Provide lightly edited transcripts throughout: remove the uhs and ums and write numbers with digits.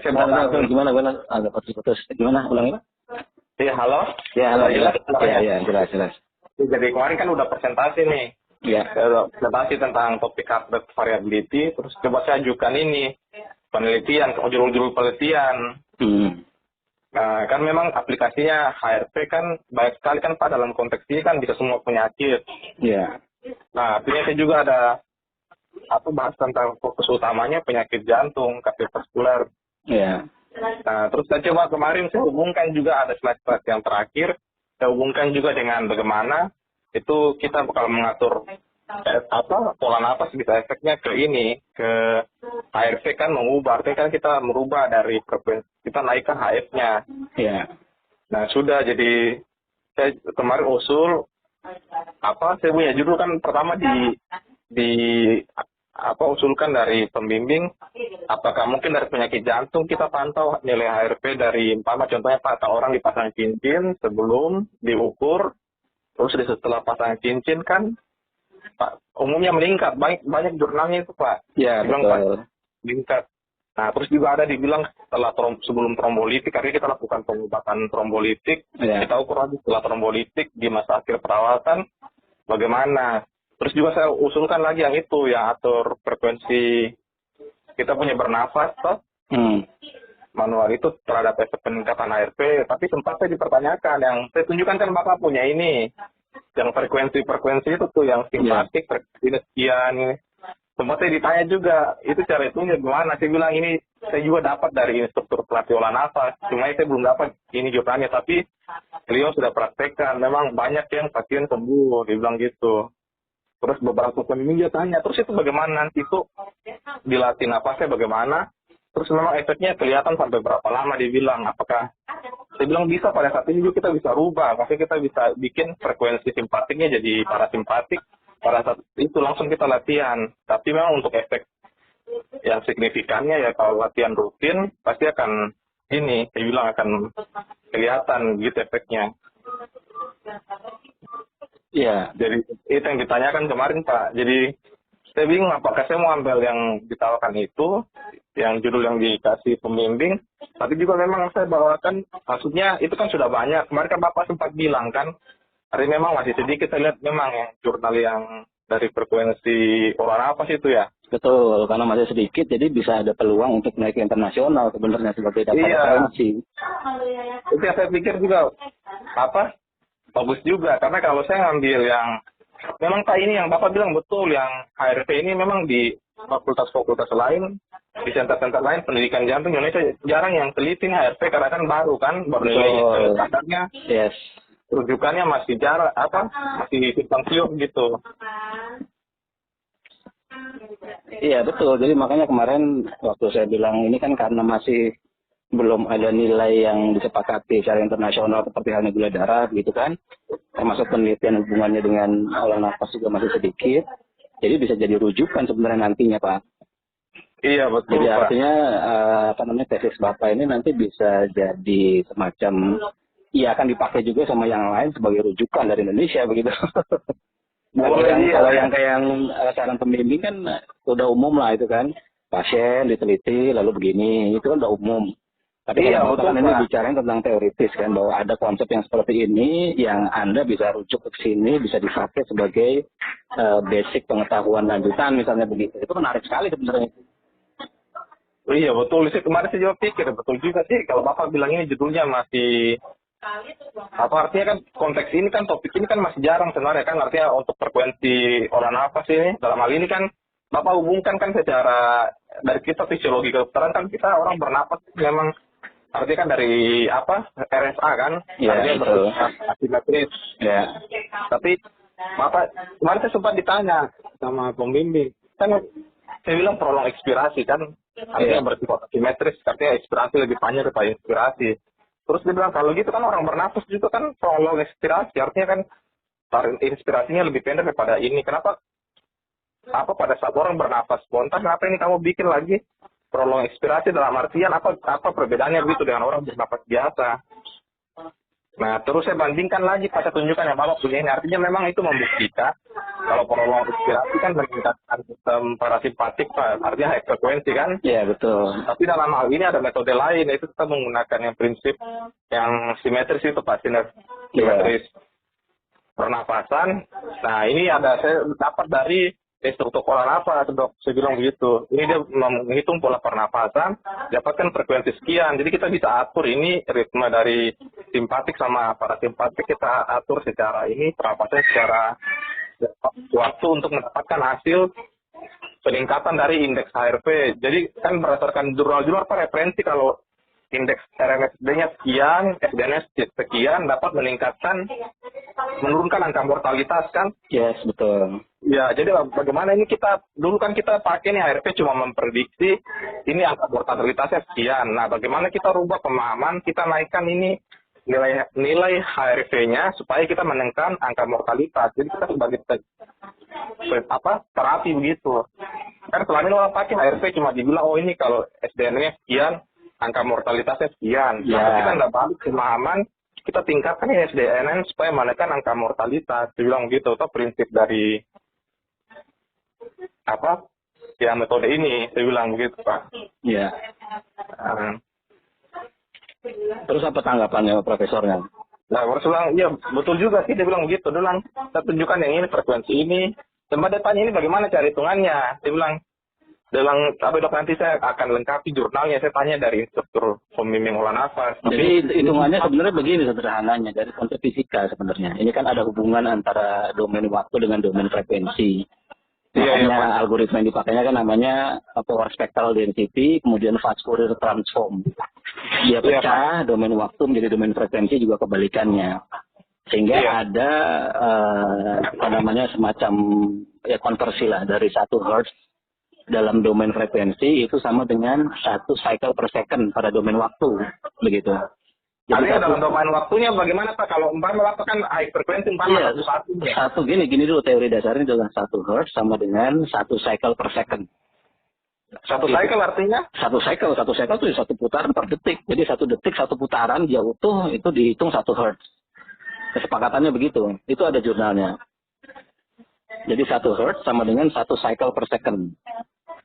saya Gimana? Agak putus. Gimana? Ulangi, Pak? Iya, halo? Ya, halo. Jelas? Jelas. Jadi kemarin kan udah presentasi nih. Ya. Udah presentasi tentang topik heartbeat variability, terus coba saya ajukan ini, penelitian, judul-judul penelitian. Nah, kan memang aplikasinya HRP kan banyak sekali kan Pak, dalam konteks ini kan bisa semua penyakit. Iya. Nah, artinya saya juga ada bahas tentang fokus utamanya penyakit jantung, kardiovaskular. Iya. Nah, terus saya coba kemarin saya hubungkan juga ada slide-slide yang terakhir, saya hubungkan juga dengan bagaimana itu kita bakal mengatur pola napas bisa efeknya ke ini, ke HRV kan mengubah, artinya kan kita merubah dari frekuensi, kita naikkan HF-nya. Iya. Nah, sudah jadi saya kemarin usul saya punya judul kan pertama usulkan dari pembimbing, apakah mungkin dari penyakit jantung kita pantau nilai HRV dari contohnya Pak, orang dipasang cincin sebelum diukur, terus setelah pasang cincin kan Pak umumnya meningkat, banyak jurnalnya itu Pak. Iya, betul. Pak, meningkat. Nah, terus juga ada dibilang sebelum trombolitik, artinya kita lakukan pengobatan trombolitik, kita ukur lagi setelah trombolitik di masa akhir perawatan bagaimana. Terus juga saya usulkan lagi yang itu, yang atur frekuensi kita punya bernafas, manual itu terhadap efek peningkatan HRV. Tapi sempat saya dipertanyakan, yang saya tunjukkan kan Bapak punya ini, yang frekuensi itu tuh, yang simpatik, frekuensi sekian. Sempat saya ditanya juga, itu cara hitungnya gimana? Saya bilang ini, saya juga dapat dari instruktur pelatih olah nafas, cuma saya belum dapat ini jawabannya, tapi beliau sudah praktekkan, memang banyak yang pasien sembuh, dia bilang gitu. Terus beberapa pembimbing dia tanya, terus itu bagaimana nanti itu dilatih napasnya bagaimana? Terus memang efeknya kelihatan sampai berapa lama dibilang, apakah saya bilang bisa pada saat ini juga kita bisa rubah, maksudnya kita bisa bikin frekuensi simpatiknya jadi parasimpatik, pada saat itu langsung kita latihan. Tapi memang untuk efek yang signifikannya ya kalau latihan rutin pasti akan saya bilang akan kelihatan gitu efeknya. Iya. Jadi itu yang ditanyakan kemarin Pak. Jadi saya bingung apakah saya mau ambil yang ditawarkan itu, yang judul yang dikasih pembimbing, tapi juga memang saya bawakan, maksudnya itu kan sudah banyak. Kemarin kan Bapak sempat bilang kan, hari memang masih sedikit saya lihat memang yang jurnal yang dari frekuensi olah nafas itu ya. Betul, karena masih sedikit, jadi bisa ada peluang untuk naik ke internasional sebenarnya sebagai data referensi. Itu yang saya pikir juga bagus juga, karena kalau saya ngambil yang memang Pak ini yang Bapak bilang betul, yang HRV ini memang di fakultas-fakultas lain, di center-center lain pendidikan jantung Indonesia jarang yang teliti HRV karena kan baru nilai kadarnya. Yes. Rujukannya masih masih simpang siur gitu. Iya betul, jadi makanya kemarin waktu saya bilang ini kan karena masih belum ada nilai yang disepakati secara internasional seperti halnya gula darah gitu kan, termasuk penelitian hubungannya dengan olah nafas juga masih sedikit, jadi bisa jadi rujukan sebenarnya nantinya Pak. Iya betul. Jadi Pak, artinya tesis Bapak ini nanti bisa jadi semacam akan dipakai juga sama yang lain sebagai rujukan dari Indonesia begitu. Kalau yang kayak yang saran pembimbing kan udah umum lah itu kan, pasien diteliti lalu begini, itu kan udah umum. Tapi kalau kan ini bicarain tentang teoritis kan, bahwa ada konsep yang seperti ini yang Anda bisa rujuk ke sini, bisa dipakai sebagai basic pengetahuan lanjutan misalnya begitu. Itu menarik sekali sebenarnya. Iya betul, kemarin saya juga pikir betul juga sih kalau Bapak bilang ini judulnya masih artinya kan konteks ini kan topik ini kan masih jarang sebenarnya kan, artinya untuk frekuensi olah nafas ini dalam hal ini kan Bapak hubungkan kan secara dari kita fisiologi kedokteran kan kita orang bernapas memang artinya kan dari RSA kan, artinya berasimetris. Ya. Tapi Bapak kemarin saya sempat ditanya sama pembimbing, kan saya bilang prolong ekspirasi kan, artinya bersifat asimetris, artinya ekspirasi lebih panjang daripada inspirasi. Terus dia bilang kalau gitu kan orang bernafas juga kan prolong ekspirasi, artinya kan inspirasinya lebih pendek daripada ini. Kenapa pada saat orang bernafas spontan, kenapa ini kamu bikin lagi prolong ekspirasi, dalam artian apa perbedaannya begitu dengan orang bernafas biasa? Nah, terus saya bandingkan lagi, pas saya tunjukkan yang Bapak punya ini. Artinya memang itu membuktikan kalau prolong respirasi kan meningkatkan sistem parasimpatik, Pak. Artinya high frekuensi kan. Iya, betul. Tapi dalam hal ini ada metode lain, yaitu kita menggunakan yang prinsip yang simetris itu, Pak. Simetris pernapasan. Nah, ini saya dapat dari instruktur pola nafas, Dok. Saya bilang begitu. Ini dia menghitung pola pernapasan, dapatkan frekuensi sekian. Jadi kita bisa atur ini ritme dari simpatik sama parasimpatik, kita atur secara ini, pernapasan secara waktu untuk mendapatkan hasil peningkatan dari indeks HRV. Jadi kan berdasarkan jurnal-jurnal referensi kalau indeks RMSD-nya sekian, SDN-nya sekian, dapat menurunkan angka mortalitas kan? Yes, betul. Ya, jadi bagaimana ini dulu kan kita pakai nih HRV cuma memprediksi ini angka mortalitasnya sekian. Nah, bagaimana kita rubah pemahaman, kita naikkan ini nilai HRV-nya supaya kita menekan angka mortalitas. Jadi kita sebagai terapi begitu. Kan selama ini orang pakai HRV cuma dibilang, oh ini kalau SDN-nya sekian, angka mortalitasnya sekian. Ya. Tapi kita nggak balik pemahaman, kita tingkatkan ini SDN supaya menekan angka mortalitas. Dibilang gitu, atau prinsip dari metode ini, saya bilang begitu, Pak. Iya. Terus apa tanggapannya profesornya? Nah, Profesor bilang, iya betul juga sih, dia bilang begitu. Dia bilang, kita tunjukkan yang ini, frekuensi ini. Tempat dia tanya ini bagaimana cara hitungannya. Dia bilang, tapi dok nanti saya akan lengkapi jurnalnya. Saya tanya dari instruktur pembimbing olah nafas. Jadi hitungannya sebenarnya begini sederhananya, dari konsep fisika sebenarnya. Ini kan ada hubungan antara domain waktu dengan domain frekuensi. Makanya algoritma yang dipakainya kan namanya power spectral density, kemudian fast Fourier transform. Dia pecah domain waktu menjadi domain frekuensi, juga kebalikannya. Sehingga ada semacam konversi lah, dari 1 Hz dalam domain frekuensi itu sama dengan 1 cycle per second pada domain waktu, begitu. Jadi dalam domain waktunya bagaimana Pak? Kalau umpama waktu kan high frekuensi satu gini dulu teori dasarnya adalah 1 Hz sama dengan 1 cycle per second. 1 cycle artinya? 1 cycle itu 1 putaran per detik. Jadi 1 detik 1 putaran dia utuh itu dihitung 1 Hz. Kesepakatannya begitu. Itu ada jurnalnya. Jadi 1 Hz sama dengan 1 cycle per second.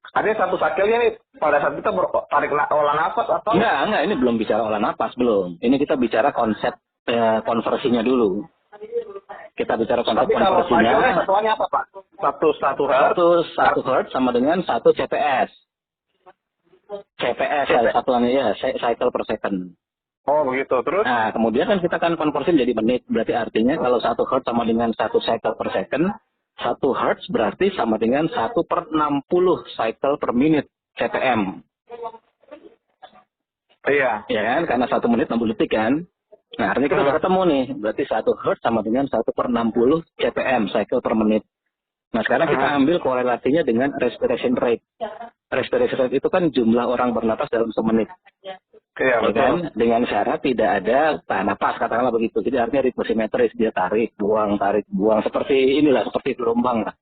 Artinya 1 cycle-nya ini pada saat kita tarik olah nafas atau? Enggak, ini belum bicara olah nafas, belum. Ini kita bicara konsep konversinya dulu. Kita bicara konsep konversinya. Tapi kalau satuannya apa Pak? 1 Hz sama dengan 1 CPS. CPS satuannya ya, cycle per second. Oh begitu, terus? Nah, kemudian kan kita kan konversi menjadi menit. Berarti artinya kalau 1 Hz sama dengan 1 cycle per second, 1 Hz berarti sama dengan 1/60 cycle per minute CPM. Iya. Ya kan? Karena 1 menit 60 detik kan. Nah, artinya kita sudah ketemu nih. Berarti 1 Hz sama dengan 1/60 CPM cycle per menit. Nah, sekarang kita ambil korelasinya dengan respiration rate. Respiration rate itu kan jumlah orang bernapas dalam semenit. Iya, betul. Kan? Dengan syarat tidak ada tahan napas, katakanlah begitu. Jadi artinya ritme simetris, dia tarik, buang, seperti gelombang lah.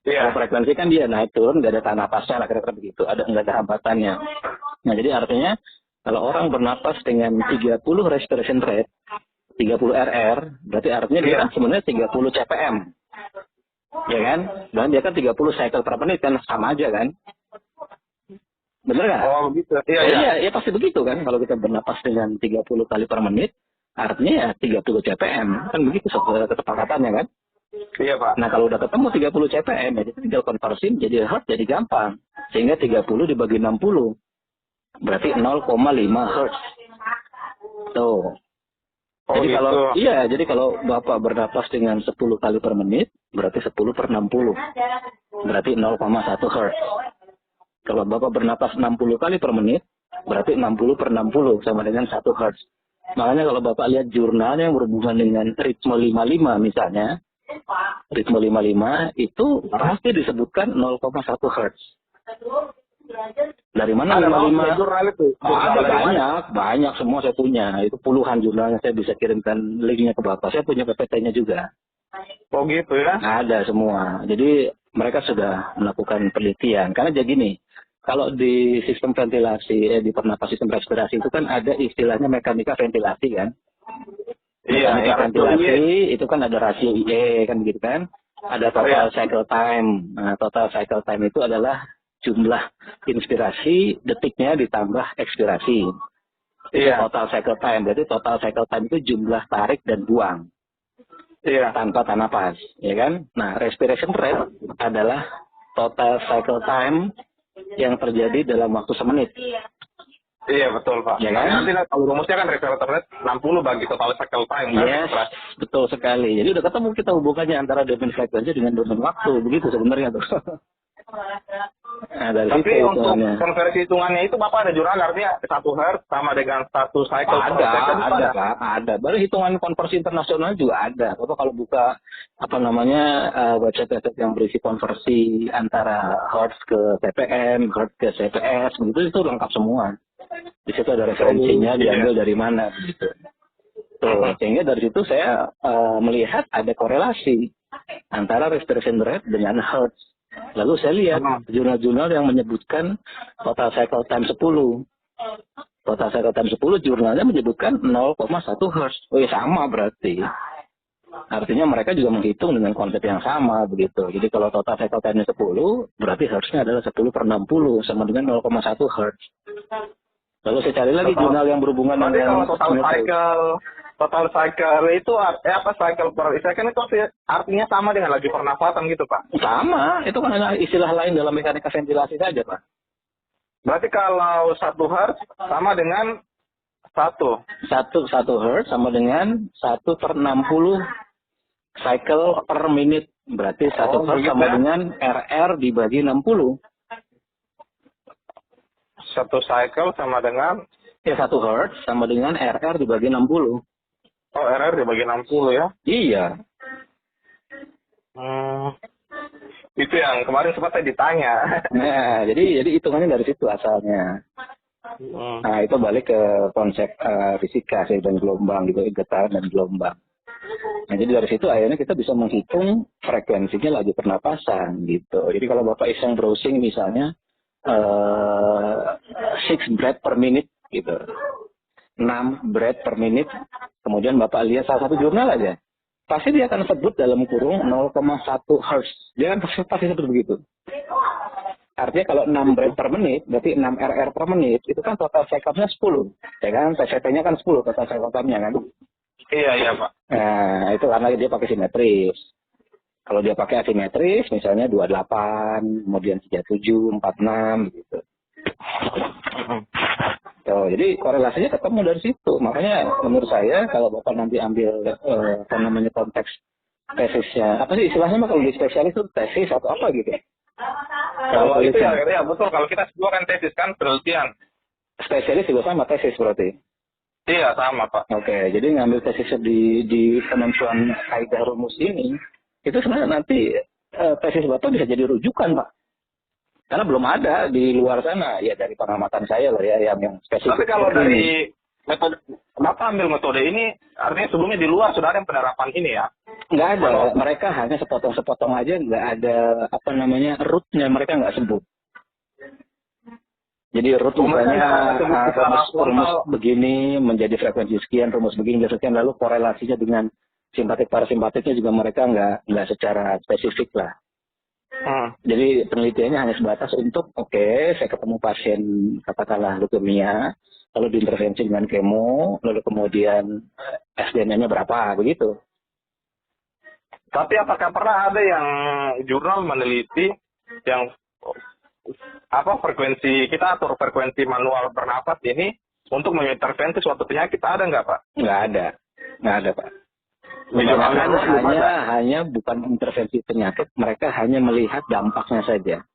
Iya. Kalau frekuensi kan dia naik turun, nggak ada tahan napasnya lah, kira-kira begitu. Nggak ada hambatannya. Nah, jadi artinya kalau orang bernapas dengan 30 respiration rate, 30 RR, berarti artinya dia kan sebenarnya 30 CPM. Ya kan? Dan dia kan 30 cycle per menit kan, sama aja kan? Bener nggak? Oh begitu. Iya, pasti begitu kan. Kalau kita bernapas dengan 30 kali per menit, artinya ya 30 CPM. Kan begitu kesepakatannya kan? Iya Pak. Nah kalau udah ketemu 30 CPM, ya kita tinggal konversi jadi Hz, jadi gampang. Sehingga 30 dibagi 60. Berarti 0,5 Hz. Tuh. Oh, jadi gitu. jadi kalau Bapak bernapas dengan 10 kali per menit, berarti 10/60. Berarti 0,1 Hz. Kalau Bapak bernapas 60 kali per menit, berarti 60/60 sama dengan 1 Hz. Makanya kalau Bapak lihat jurnalnya yang berhubungan dengan ritme 55 misalnya, ritme 55 itu pasti disebutkan 0,1 Hz. Dari mana 55? Jurnal itu? Ada banyak semua saya punya. Itu puluhan jurnalnya, saya bisa kirimkan linknya ke Bapak. Saya punya PPT-nya juga. Oh gitu ya? Ada semua. Jadi mereka sudah melakukan penelitian. Karena jadi gini, kalau di sistem ventilasi, di pernapas sistem respirasi itu kan ada istilahnya mekanika ventilasi kan. Iya, Mekanika ventilasi itu kan ada rasio IE kan gitu kan. Ada total cycle time. Nah, total cycle time itu adalah jumlah inspirasi detiknya ditambah ekspirasi. Itu total cycle time. Berarti total cycle time itu jumlah tarik dan buang. Iya. Tanpa napas, ya kan? Nah, respiration rate adalah total cycle time yang terjadi dalam waktu semenit. Iya, betul, Pak. Ya kan? Nanti kalau rumusnya kan respiration rate 60 bagi total cycle time. Yes, betul sekali. Jadi udah ketemu kita hubungannya antara domain frekuensi dengan domain waktu. Begitu sebenarnya tuh. Nah, dari tapi situ untuk hitungannya. konversi hitungannya itu Bapak ada jurnal, artinya 1 Hz sama dengan 1 cycle per second? Ada, Pak. Ada. Baru hitungan konversi internasional juga ada. Bapak kalau buka website-website yang berisi konversi antara Hertz ke TPM, Hertz ke CPS, begitu itu lengkap semua. Di situ ada referensinya, diambil dari mana, begitu. Tuh, sehingga dari situ saya melihat ada korelasi antara respiration rate dengan Hertz. Lalu saya lihat jurnal-jurnal yang menyebutkan total cycle time 10. Total cycle time 10 jurnalnya menyebutkan 0,1 Hz. Oh ya sama berarti. Artinya mereka juga menghitung dengan konsep yang sama begitu. Jadi kalau total cycle time-nya 10, berarti Hz-nya adalah 10 per 60 sama dengan 0,1 Hz. Lalu saya cari lagi jurnal yang berhubungan dengan total cycle itu cycle per second itu artinya sama dengan laju pernafasan gitu, Pak? Sama, itu kan hanya istilah lain dalam mekanika ventilasi saja, Pak. Berarti kalau 1 Hz sama dengan 1 Hz sama dengan 1 per 60 cycle per menit. Berarti 1 Hz sama dengan RR dibagi 60. 1 cycle sama dengan? Ya, 1 Hz sama dengan RR dibagi 60. Oh, RR dibagi 60 ya? Iya. Itu yang kemarin sempat saya ditanya. Nah, jadi hitungannya dari situ asalnya. Nah, itu balik ke konsep fisika sih, dan gelombang gitu, getaran dan gelombang. Nah, jadi dari situ akhirnya kita bisa menghitung frekuensinya laju pernapasan gitu. Jadi kalau Bapak iseng browsing misalnya 6 breath per minute gitu. 6 breath per minute. Kemudian Bapak lihat salah satu jurnal aja. Pasti dia akan sebut dalam kurung 0,1 Hz. Dia kan pasti sebut begitu. Artinya kalau 6 breath per menit, berarti 6 RR per menit, itu kan total cycle-nya 10. Ya kan? TCP-nya kan 10 total cycle-nya kan? Iya, Pak. Nah, itu karena dia pakai simetris. Kalau dia pakai asimetris, misalnya 28, kemudian 37, 46, gitu. Tuh, jadi korelasinya ketemu dari situ. Makanya menurut saya kalau Bapak nanti ambil konteks tesisnya, apa sih istilahnya kalau di spesialis itu tesis atau apa gitu? Kalau itu ya betul. Kalau kita semua kan tesis kan penelitian. Spesialis juga sama tesis berarti? Iya, sama, Pak. Oke, jadi ngambil tesis di penentuan kaidah rumus ini, itu sebenarnya nanti tesis Bapak bisa jadi rujukan, Pak. Karena belum ada di luar sana, ya dari pengamatan saya lah ya, yang spesifik. Tapi kalau dari metode, Bapak ambil metode ini, artinya sebelumnya di luar sudah ada yang penerapan ini ya? Nggak ada, mereka hanya sepotong-sepotong aja, nggak ada rootnya mereka nggak sebut. Jadi root misalnya rumus begini menjadi frekuensi sekian, rumus begini menjadi sekian, lalu korelasinya dengan simpatik parasimpatiknya juga mereka nggak secara spesifik lah. Jadi penelitiannya hanya sebatas untuk saya ketemu pasien katakanlah leukemia, lalu diintervensi dengan kemo, lalu kemudian SDN-nya berapa begitu. Tapi apakah pernah ada yang jurnal meneliti yang frekuensi kita atur frekuensi manual bernapas ini untuk mengintervensi suatu penyakit, ada nggak, Pak? Nggak ada, Pak. Hanya bukan intervensi penyakit, mereka hanya melihat dampaknya saja.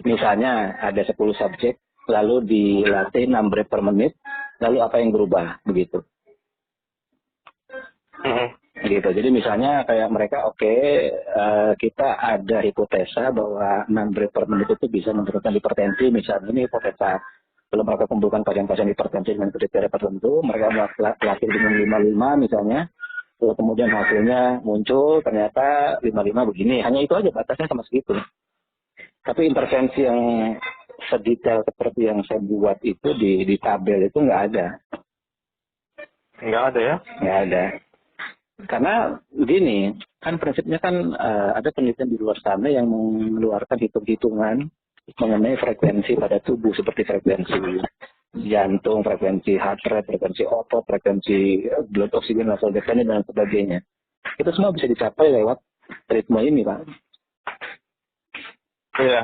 Misalnya ada 10 subjek, lalu dilatih 6 breath per menit, lalu apa yang berubah, begitu. Gitu. Jadi misalnya kayak mereka, kita ada hipotesa bahwa 6 breath per menit itu bisa menurunkan hipertensi, misalnya ini hipotesa. Kalau mereka kumpulkan pasien-pasien hipertensi dengan kriteria tertentu, mereka latih dengan 55 misalnya, lalu kemudian hasilnya muncul, ternyata 55 begini. Hanya itu aja batasnya sama segitu. Tapi intervensi yang sedetail seperti yang saya buat itu di tabel itu nggak ada. Nggak ada ya? Nggak ada. Karena begini, kan prinsipnya kan ada penelitian di luar sana yang mengeluarkan hitung-hitungan mengenai frekuensi pada tubuh seperti frekuensi jantung, frekuensi heart rate, frekuensi otot, frekuensi blood oxygen level definite dan sebagainya. Itu semua bisa dicapai lewat ritme ini, Pak. Iya.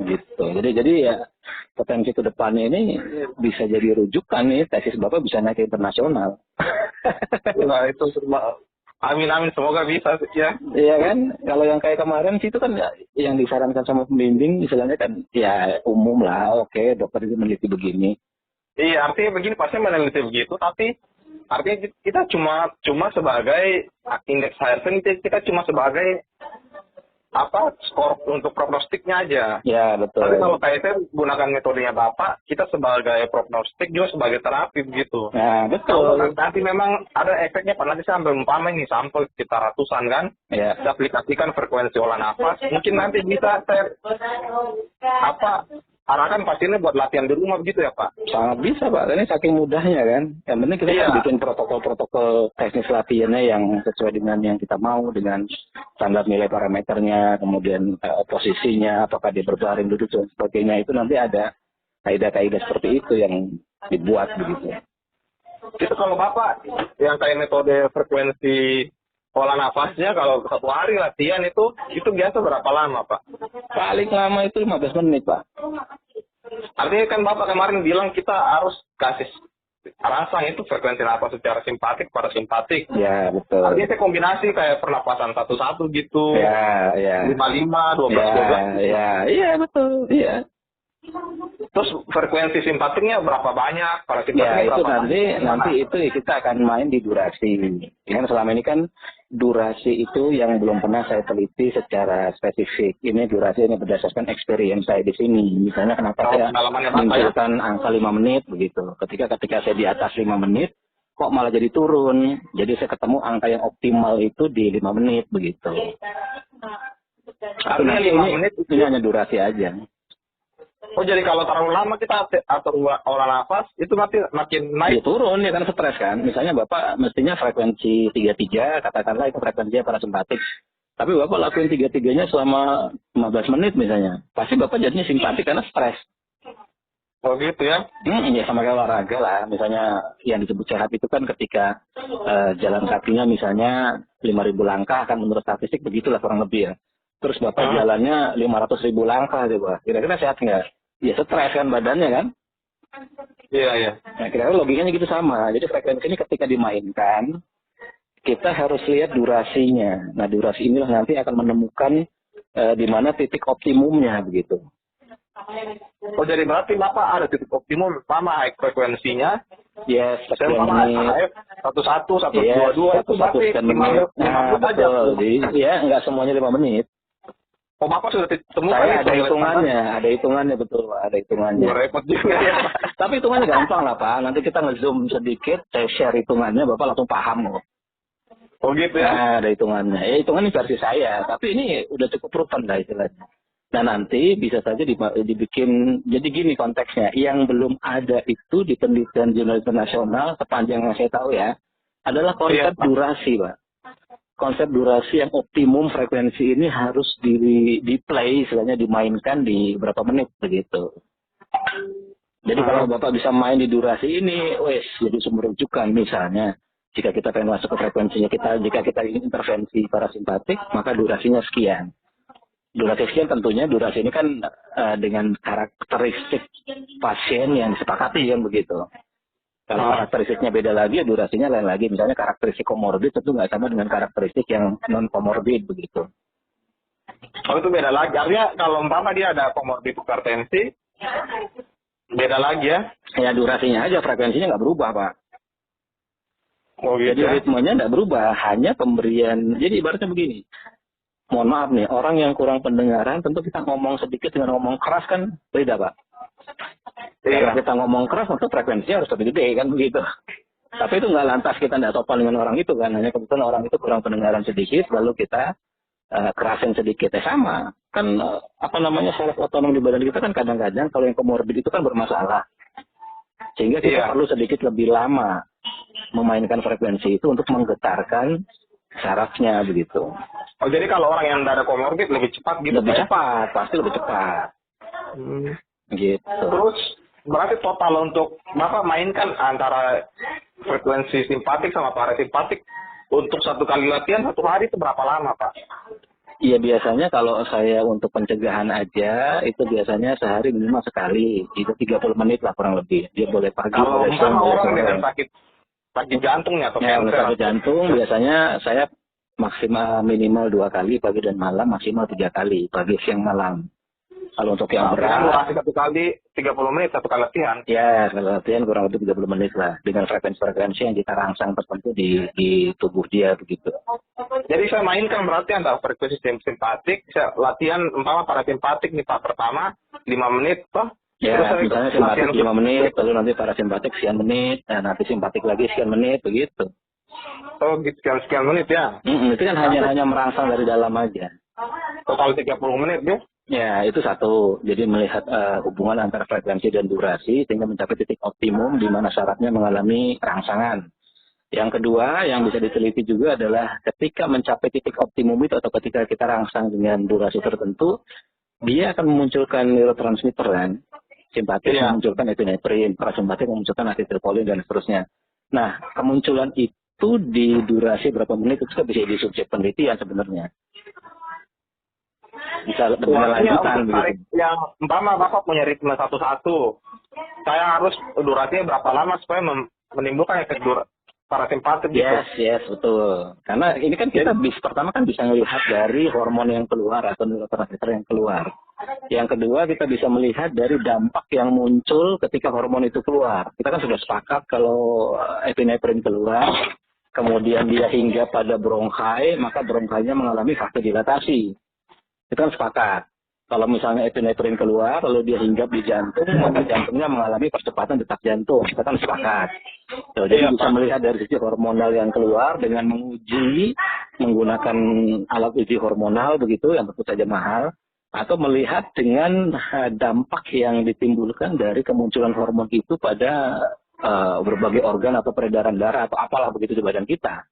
Gitu. Jadi ya potensi ke depannya ini bisa jadi rujukan nih, tesis Bapak bisa naik ke internasional. Nah, itu amin semoga bisa ya. Iya kan, kalau yang kayak kemarin sih itu kan yang disarankan sama pembimbing istilahnya kan ya umum lah, oke dokter itu meneliti begini. Iya, artinya begini pasti meneliti begitu, tapi artinya kita cuma sebagai indeks Hairston, kita cuma sebagai skor untuk prognostiknya aja. Ya betul. Tapi kalau KSR gunakan metodenya Bapak, kita sebagai prognostik juga sebagai terapi begitu. Nah betul. Kalau nanti memang ada efeknya, Pak, nanti saya ambil umpama ini sampel kita ratusan kan, ya. Kita aplikasikan frekuensi olah nafas, mungkin nanti bisa saya arahkan pasiennya buat latihan di rumah begitu ya Pak? Sangat bisa Pak, ini saking mudahnya kan. Yang penting kita kan bikin protokol-protokol teknis latihannya yang sesuai dengan yang kita mau, dengan standar nilai parameternya, kemudian posisinya, apakah dia berbaring, duduk, dan sebagainya. Itu nanti ada kaidah-kaidah seperti itu yang dibuat begitu. Itu kalau Bapak yang kayak metode frekuensi olah nafasnya, kalau 1 hari latihan itu biasa berapa lama Pak? Paling lama itu 15 menit Pak. Artinya kan Bapak kemarin bilang kita harus kasih rangsang itu frekuensi nafas secara simpatik, parasimpatik. Ya betul. Artinya itu kombinasi kayak pernapasan 1-1 gitu. Ya. 5-5, 12-12. Iya betul. Iya. Terus frekuensi simpatiknya berapa banyak? Parasimpatiknya ya, itu berapa nanti itu kita akan main di durasi. Ya, selama ini kan durasi itu yang belum pernah saya teliti secara spesifik. Ini durasi ini berdasarkan experience saya di sini. Misalnya kenapa saya menunjukkan angka 5 menit begitu. Ketika saya di atas 5 menit, kok malah jadi turun. Jadi saya ketemu angka yang optimal itu di 5 menit begitu. Artinya 5 menit itu hanya durasi aja. Oh, jadi kalau terlalu lama kita atur olah nafas, itu makin naik? Ya, turun, ya kan stres kan. Misalnya Bapak mestinya frekuensi 33, katakanlah itu frekuensinya parasimpatik. Tapi Bapak lakuin 33-nya selama 15 menit misalnya. Pasti Bapak jadinya simpatik karena stres. Oh gitu ya? Ya sama kayak olahraga lah. Misalnya yang disebut sehat itu kan ketika jalan kakinya misalnya 5.000 langkah, kan menurut statistik begitulah kurang lebih ya. Terus Bapak jalannya 500.000 langkah coba. Kira-kira sehat nggak? Ya stres kan badannya kan? Iya. Nah kira-kira logikanya gitu sama. Jadi frekuensi ini ketika dimainkan, kita harus lihat durasinya. Nah durasi inilah nanti akan menemukan di mana titik optimumnya begitu. Oh jadi berarti Bapak ada titik optimum sama high frekuensinya? Yes, sekian menit. 1-1, 1-2-2 itu berarti 5 menit. Nah betul. Jadi ya nggak semuanya 5 menit. Oh Bapak sudah temukan? Saya ada hitungannya betul Pak, ada hitungannya. Repot juga ya. Tapi hitungannya gampang lah Pak, nanti kita nge-zoom sedikit, saya share hitungannya, Bapak langsung paham kok. Oh gitu ya? Nah ada hitungannya, ya hitungannya versi saya, tapi ini udah cukup proven lah istilahnya. Nah nanti bisa saja dibikin, jadi gini konteksnya, yang belum ada itu di penelitian jurnal internasional, sepanjang yang saya tahu ya, adalah konsep durasi Pak. Konsep durasi yang optimum frekuensi ini harus di-play, istilahnya dimainkan di berapa menit begitu. Jadi kalau Bapak bisa main di durasi ini, jadi sumber rujukan misalnya. Jika kita pengen masuk ke frekuensinya jika kita ingin intervensi parasimpatik, maka durasinya sekian. Durasi sekian tentunya durasi ini kan dengan karakteristik pasien yang disepakati kan begitu. Kalau karakteristiknya beda lagi, durasinya lain lagi. Misalnya karakteristik komorbid tentu nggak sama dengan karakteristik yang non-komorbid begitu. Oh itu beda lagi. Artinya kalau umpama dia ada komorbid hipertensi, beda lagi ya? Ya durasinya aja, frekuensinya nggak berubah Pak. Oh gitu. Jadi ritmenya nggak berubah, hanya pemberian. Jadi ibaratnya begini. Mohon maaf nih, orang yang kurang pendengaran tentu kita ngomong sedikit dengan ngomong keras kan beda Pak. Kalau kita ngomong keras, maka frekuensinya harus lebih gede kan begitu. Tapi itu nggak lantas kita nggak sopan dengan orang itu kan. Hanya kebetulan orang itu kurang pendengaran sedikit, lalu kita kerasin sedikit. Sama. Kan saraf otonom di badan kita kan kadang-kadang kalau yang komorbid itu kan bermasalah. Sehingga kita perlu sedikit lebih lama memainkan frekuensi itu untuk menggetarkan sarafnya begitu. Oh, jadi kalau orang yang tidak ada komorbid lebih cepat gitu? Lebih cepat, pasti lebih cepat. Gitu. Terus berarti total untuk Bapak mainkan antara frekuensi simpatik sama parasimpatik untuk satu kali latihan satu hari itu berapa lama, Pak? Iya, biasanya kalau saya untuk pencegahan aja itu biasanya sehari minimal sekali, itu 30 menit lah kurang lebih. Dia boleh pagi, Kalau boleh siang, boleh orang sore. dengan sakit jantungnya atau Ya, untuk kanker. sakit jantung biasanya saya maksimal minimal 2 kali pagi dan malam, maksimal 3 kali pagi, siang, malam. Kalau untuk yang Dengan berat, durasi satu kali 30 menit satu kali latihan. ya kalau latihan kurang lebih 30 menit lah dengan frekuensi yang kita rangsang tertentu di tubuh dia begitu. Jadi saya mainkan berarti antara frekuensi simpatik, saya latihan umpama parasimpatik nih Pak pertama 5 menit toh. Ya, Terus saya misalnya simpatik latihan 5 menit, lalu nanti parasimpatik sekian menit, dan nanti simpatik lagi sekian menit begitu. Oh gitu sekian menit ya. Itu kan hanya merangsang dari dalam aja. Total 30 menit ya. Ya, itu satu. Jadi melihat hubungan antara frekuensi dan durasi sehingga mencapai titik optimum di mana syaratnya mengalami rangsangan. Yang kedua yang bisa diteliti juga adalah ketika mencapai titik optimum itu atau ketika kita rangsang dengan durasi tertentu, dia akan memunculkan neurotransmitter kan. Simpatik memunculkan epinefrin, parasimpatik memunculkan asetilkolin dan seterusnya. Nah, kemunculan itu di durasi berapa menit itu bisa di subjek penelitian sebenarnya. Bisa lanjutan begitu. Yang umpama Bapak punya ritme 1-1, saya harus durasinya berapa lama supaya menimbulkan efek parasimpatik gitu. Yes, betul. Karena ini kan kita pertama kan bisa melihat dari hormon yang keluar atau neurotransmitter yang keluar. Yang kedua kita bisa melihat dari dampak yang muncul ketika hormon itu keluar. Kita kan sudah sepakat kalau epinefrin keluar, kemudian dia hinggap pada bronkai, maka bronkainya mengalami vasodilatasi. Itu kan sepakat. Kalau misalnya epinefrin keluar, lalu dia hinggap di jantung, maka jantungnya mengalami percepatan detak jantung. Kita kan sepakat. Jadi bisa melihat dari sisi hormonal yang keluar dengan menguji menggunakan alat uji hormonal begitu yang tentu saja mahal, atau melihat dengan dampak yang ditimbulkan dari kemunculan hormon itu pada berbagai organ atau peredaran darah atau apalah begitu di badan kita.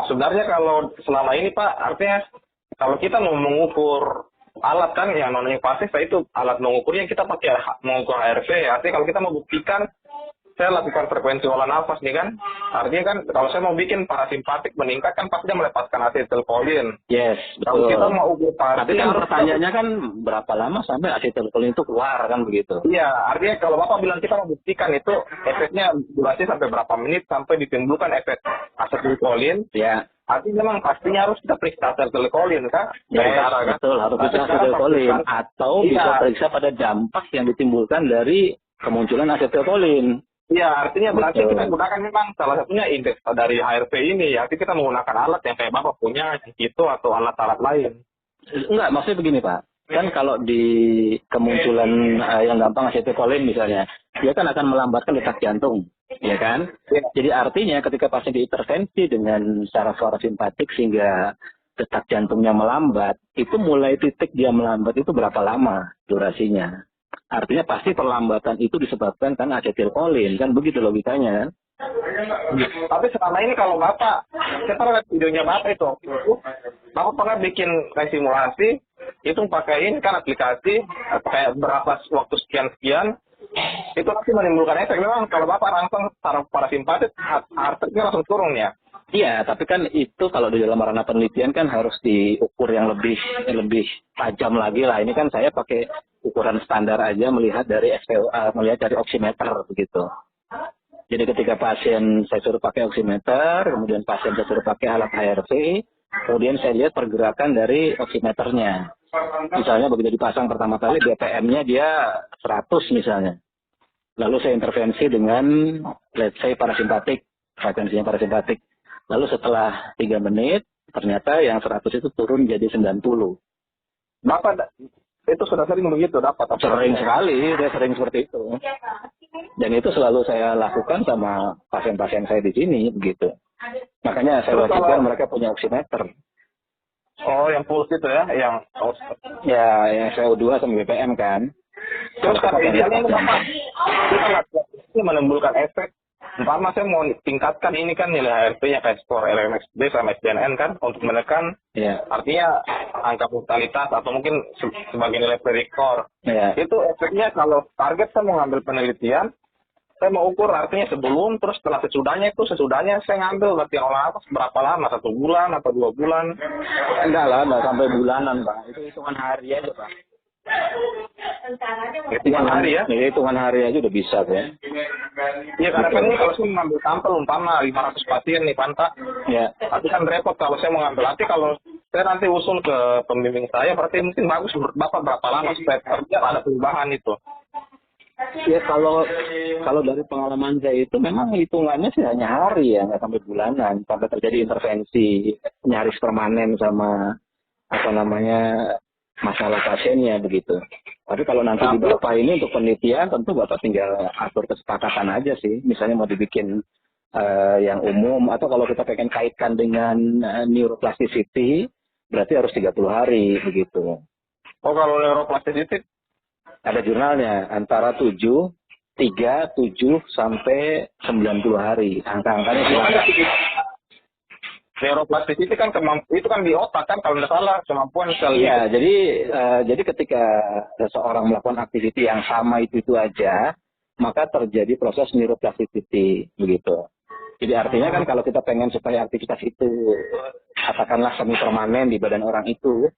Sebenarnya kalau selama ini Pak, artinya kalau kita mau mengukur alat kan yang non-invasif, itu alat mengukurnya kita pakai mengukur HRV. Artinya kalau kita mau buktikan, saya lakukan frekuensi olah nafas nih kan, artinya kan kalau saya mau bikin parasimpatik meningkat kan pasti dia melepaskan asetilkolin. Yes, betul. Kalau kita mau ukur tapi kan pertanyaannya kan berapa lama sampai asetilkolin itu keluar kan begitu? Iya, artinya kalau Bapak bilang kita mau buktikan itu efeknya durasi sampai berapa menit sampai ditimbulkan efek asetilkolin. Ya. Artinya memang pastinya harus kita periksa asetilkolin kan? Yes, betul, harus periksa asetilkolin atau bisa periksa pada dampak yang ditimbulkan dari kemunculan asetilkolin. Iya, artinya berarti kita gunakan memang salah satunya indeks dari HRV ini. Artinya kita menggunakan alat yang kayak Bapak punya itu atau alat-alat lain. Enggak, maksudnya begini Pak. Kan kalau di kemunculan yang gampang asetilkolin misalnya, dia kan akan melambatkan detak jantung, ya kan? Ya. Jadi artinya ketika pasien diintervensi dengan saraf parasimpatik sehingga detak jantungnya melambat, itu mulai titik dia melambat itu berapa lama durasinya? Artinya pasti perlambatan itu disebabkan karena asetilkolin, kan begitu logikanya kan? Tapi selama ini kalau Bapak, saya pernah lihat videonya Bapak itu, Bapak pernah bikin simulasi, itu pakaiin kan aplikasi, kayak berapa waktu sekian-sekian, itu pasti menimbulkan efek. Memang kalau Bapak rangsang saraf parasimpatik, artinya langsung turun ya. Iya, tapi kan itu kalau di dalam ranah penelitian kan harus diukur yang lebih tajam lagi lah. Ini kan saya pakai ukuran standar aja melihat dari melihat dari oximeter begitu. Jadi ketika pasien saya suruh pakai oximeter, kemudian pasien saya suruh pakai alat HRV, kemudian saya lihat pergerakan dari oximeternya. Misalnya begitu dipasang pertama kali BPM-nya dia 100 misalnya. Lalu saya intervensi dengan let's say parasimpatik, frekuensinya parasimpatik. Lalu setelah 3 menit, ternyata yang 100 itu turun jadi 90. Bapak itu sudah sering begitu dapat? Sering sekali, dia sering seperti itu. Dan itu selalu saya lakukan sama pasien-pasien saya di sini, begitu. Makanya saya wajibkan mereka punya oximeter. Oh, yang pulse itu ya? Yang CO2 sama BPM kan. Terus kalau idealnya itu Bapak, kita menimbulkan efek umpama saya mau tingkatkan ini kan nilai HRP-nya kayak skor LMXB sama SDNN kan untuk menekan artinya angka mortalitas atau mungkin sebagai nilai prediktor. Itu efeknya kalau target saya mau ngambil penelitian, saya mau ukur artinya sebelum terus setelah sesudahnya saya ngambil berarti olah berapa lama, 1 bulan atau 2 bulan? Enggak lah, enggak sampai bulanan Pak, itu hitungan hari aja Pak. Hitungan hari ya? Hitungan hari aja udah bisa kan? Iya karena kan ini kalau saya mengambil sampel umpama 500 pasien nih Pak. Ya. Tapi kan repot kalau saya mengambil. Nanti kalau saya nanti usul ke pembimbing saya, berarti mungkin bagus menurut Bapak berapa lama supaya terjadi ada perubahan itu. Ya kalau dari pengalaman saya itu memang hitungannya sih hanya hari ya, nggak sampai bulanan, sampai terjadi intervensi nyaris permanen sama masalah pasiennya begitu. Tapi kalau nanti di Bapak ini untuk penelitian tentu Bapak tinggal atur kesepakatan aja sih. Misalnya mau dibikin yang umum atau kalau kita pengen kaitkan dengan neuroplasticity berarti harus 30 hari begitu. Oh kalau neuroplasticity ada jurnalnya antara 3, 7 sampai 90 hari. Angka-angkanya silakan. Neuroplasticity kan itu kan di otak kan kalau tidak salah kemampuan sel. Iya, jadi ketika seseorang melakukan aktiviti yang sama itu aja, maka terjadi proses neuroplasticity begitu. Jadi artinya kan kalau kita pengen supaya aktivitas itu katakanlah semi permanen di badan orang itu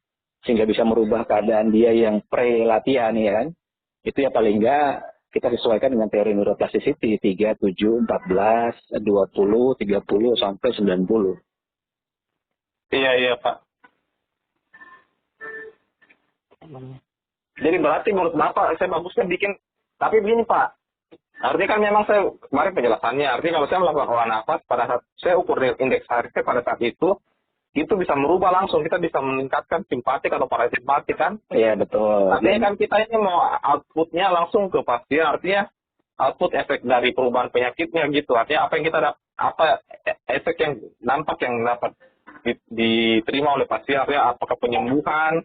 sehingga bisa merubah keadaan dia yang pre-latihan ya kan. Itu ya paling enggak kita sesuaikan dengan teori neuroplasticity 3, 7, 14, 20, 30 sampai 90. Iya Pak. Jadi berarti menurut Bapak saya bagusnya bikin, tapi begini Pak. Artinya kan memang saya kemarin penjelasannya. Artinya kalau saya melakukan olah nafas pada saat saya ukur indeks HRV pada saat itu bisa merubah langsung. Kita bisa meningkatkan simpatik atau parasimpatik kan? Iya betul. Artinya kan kita ini mau outputnya langsung ke pasien. Artinya output efek dari perubahan penyakitnya gitu. Artinya apa yang kita efek yang dampak yang dapat diterima oleh pasien, artinya apakah penyembuhan,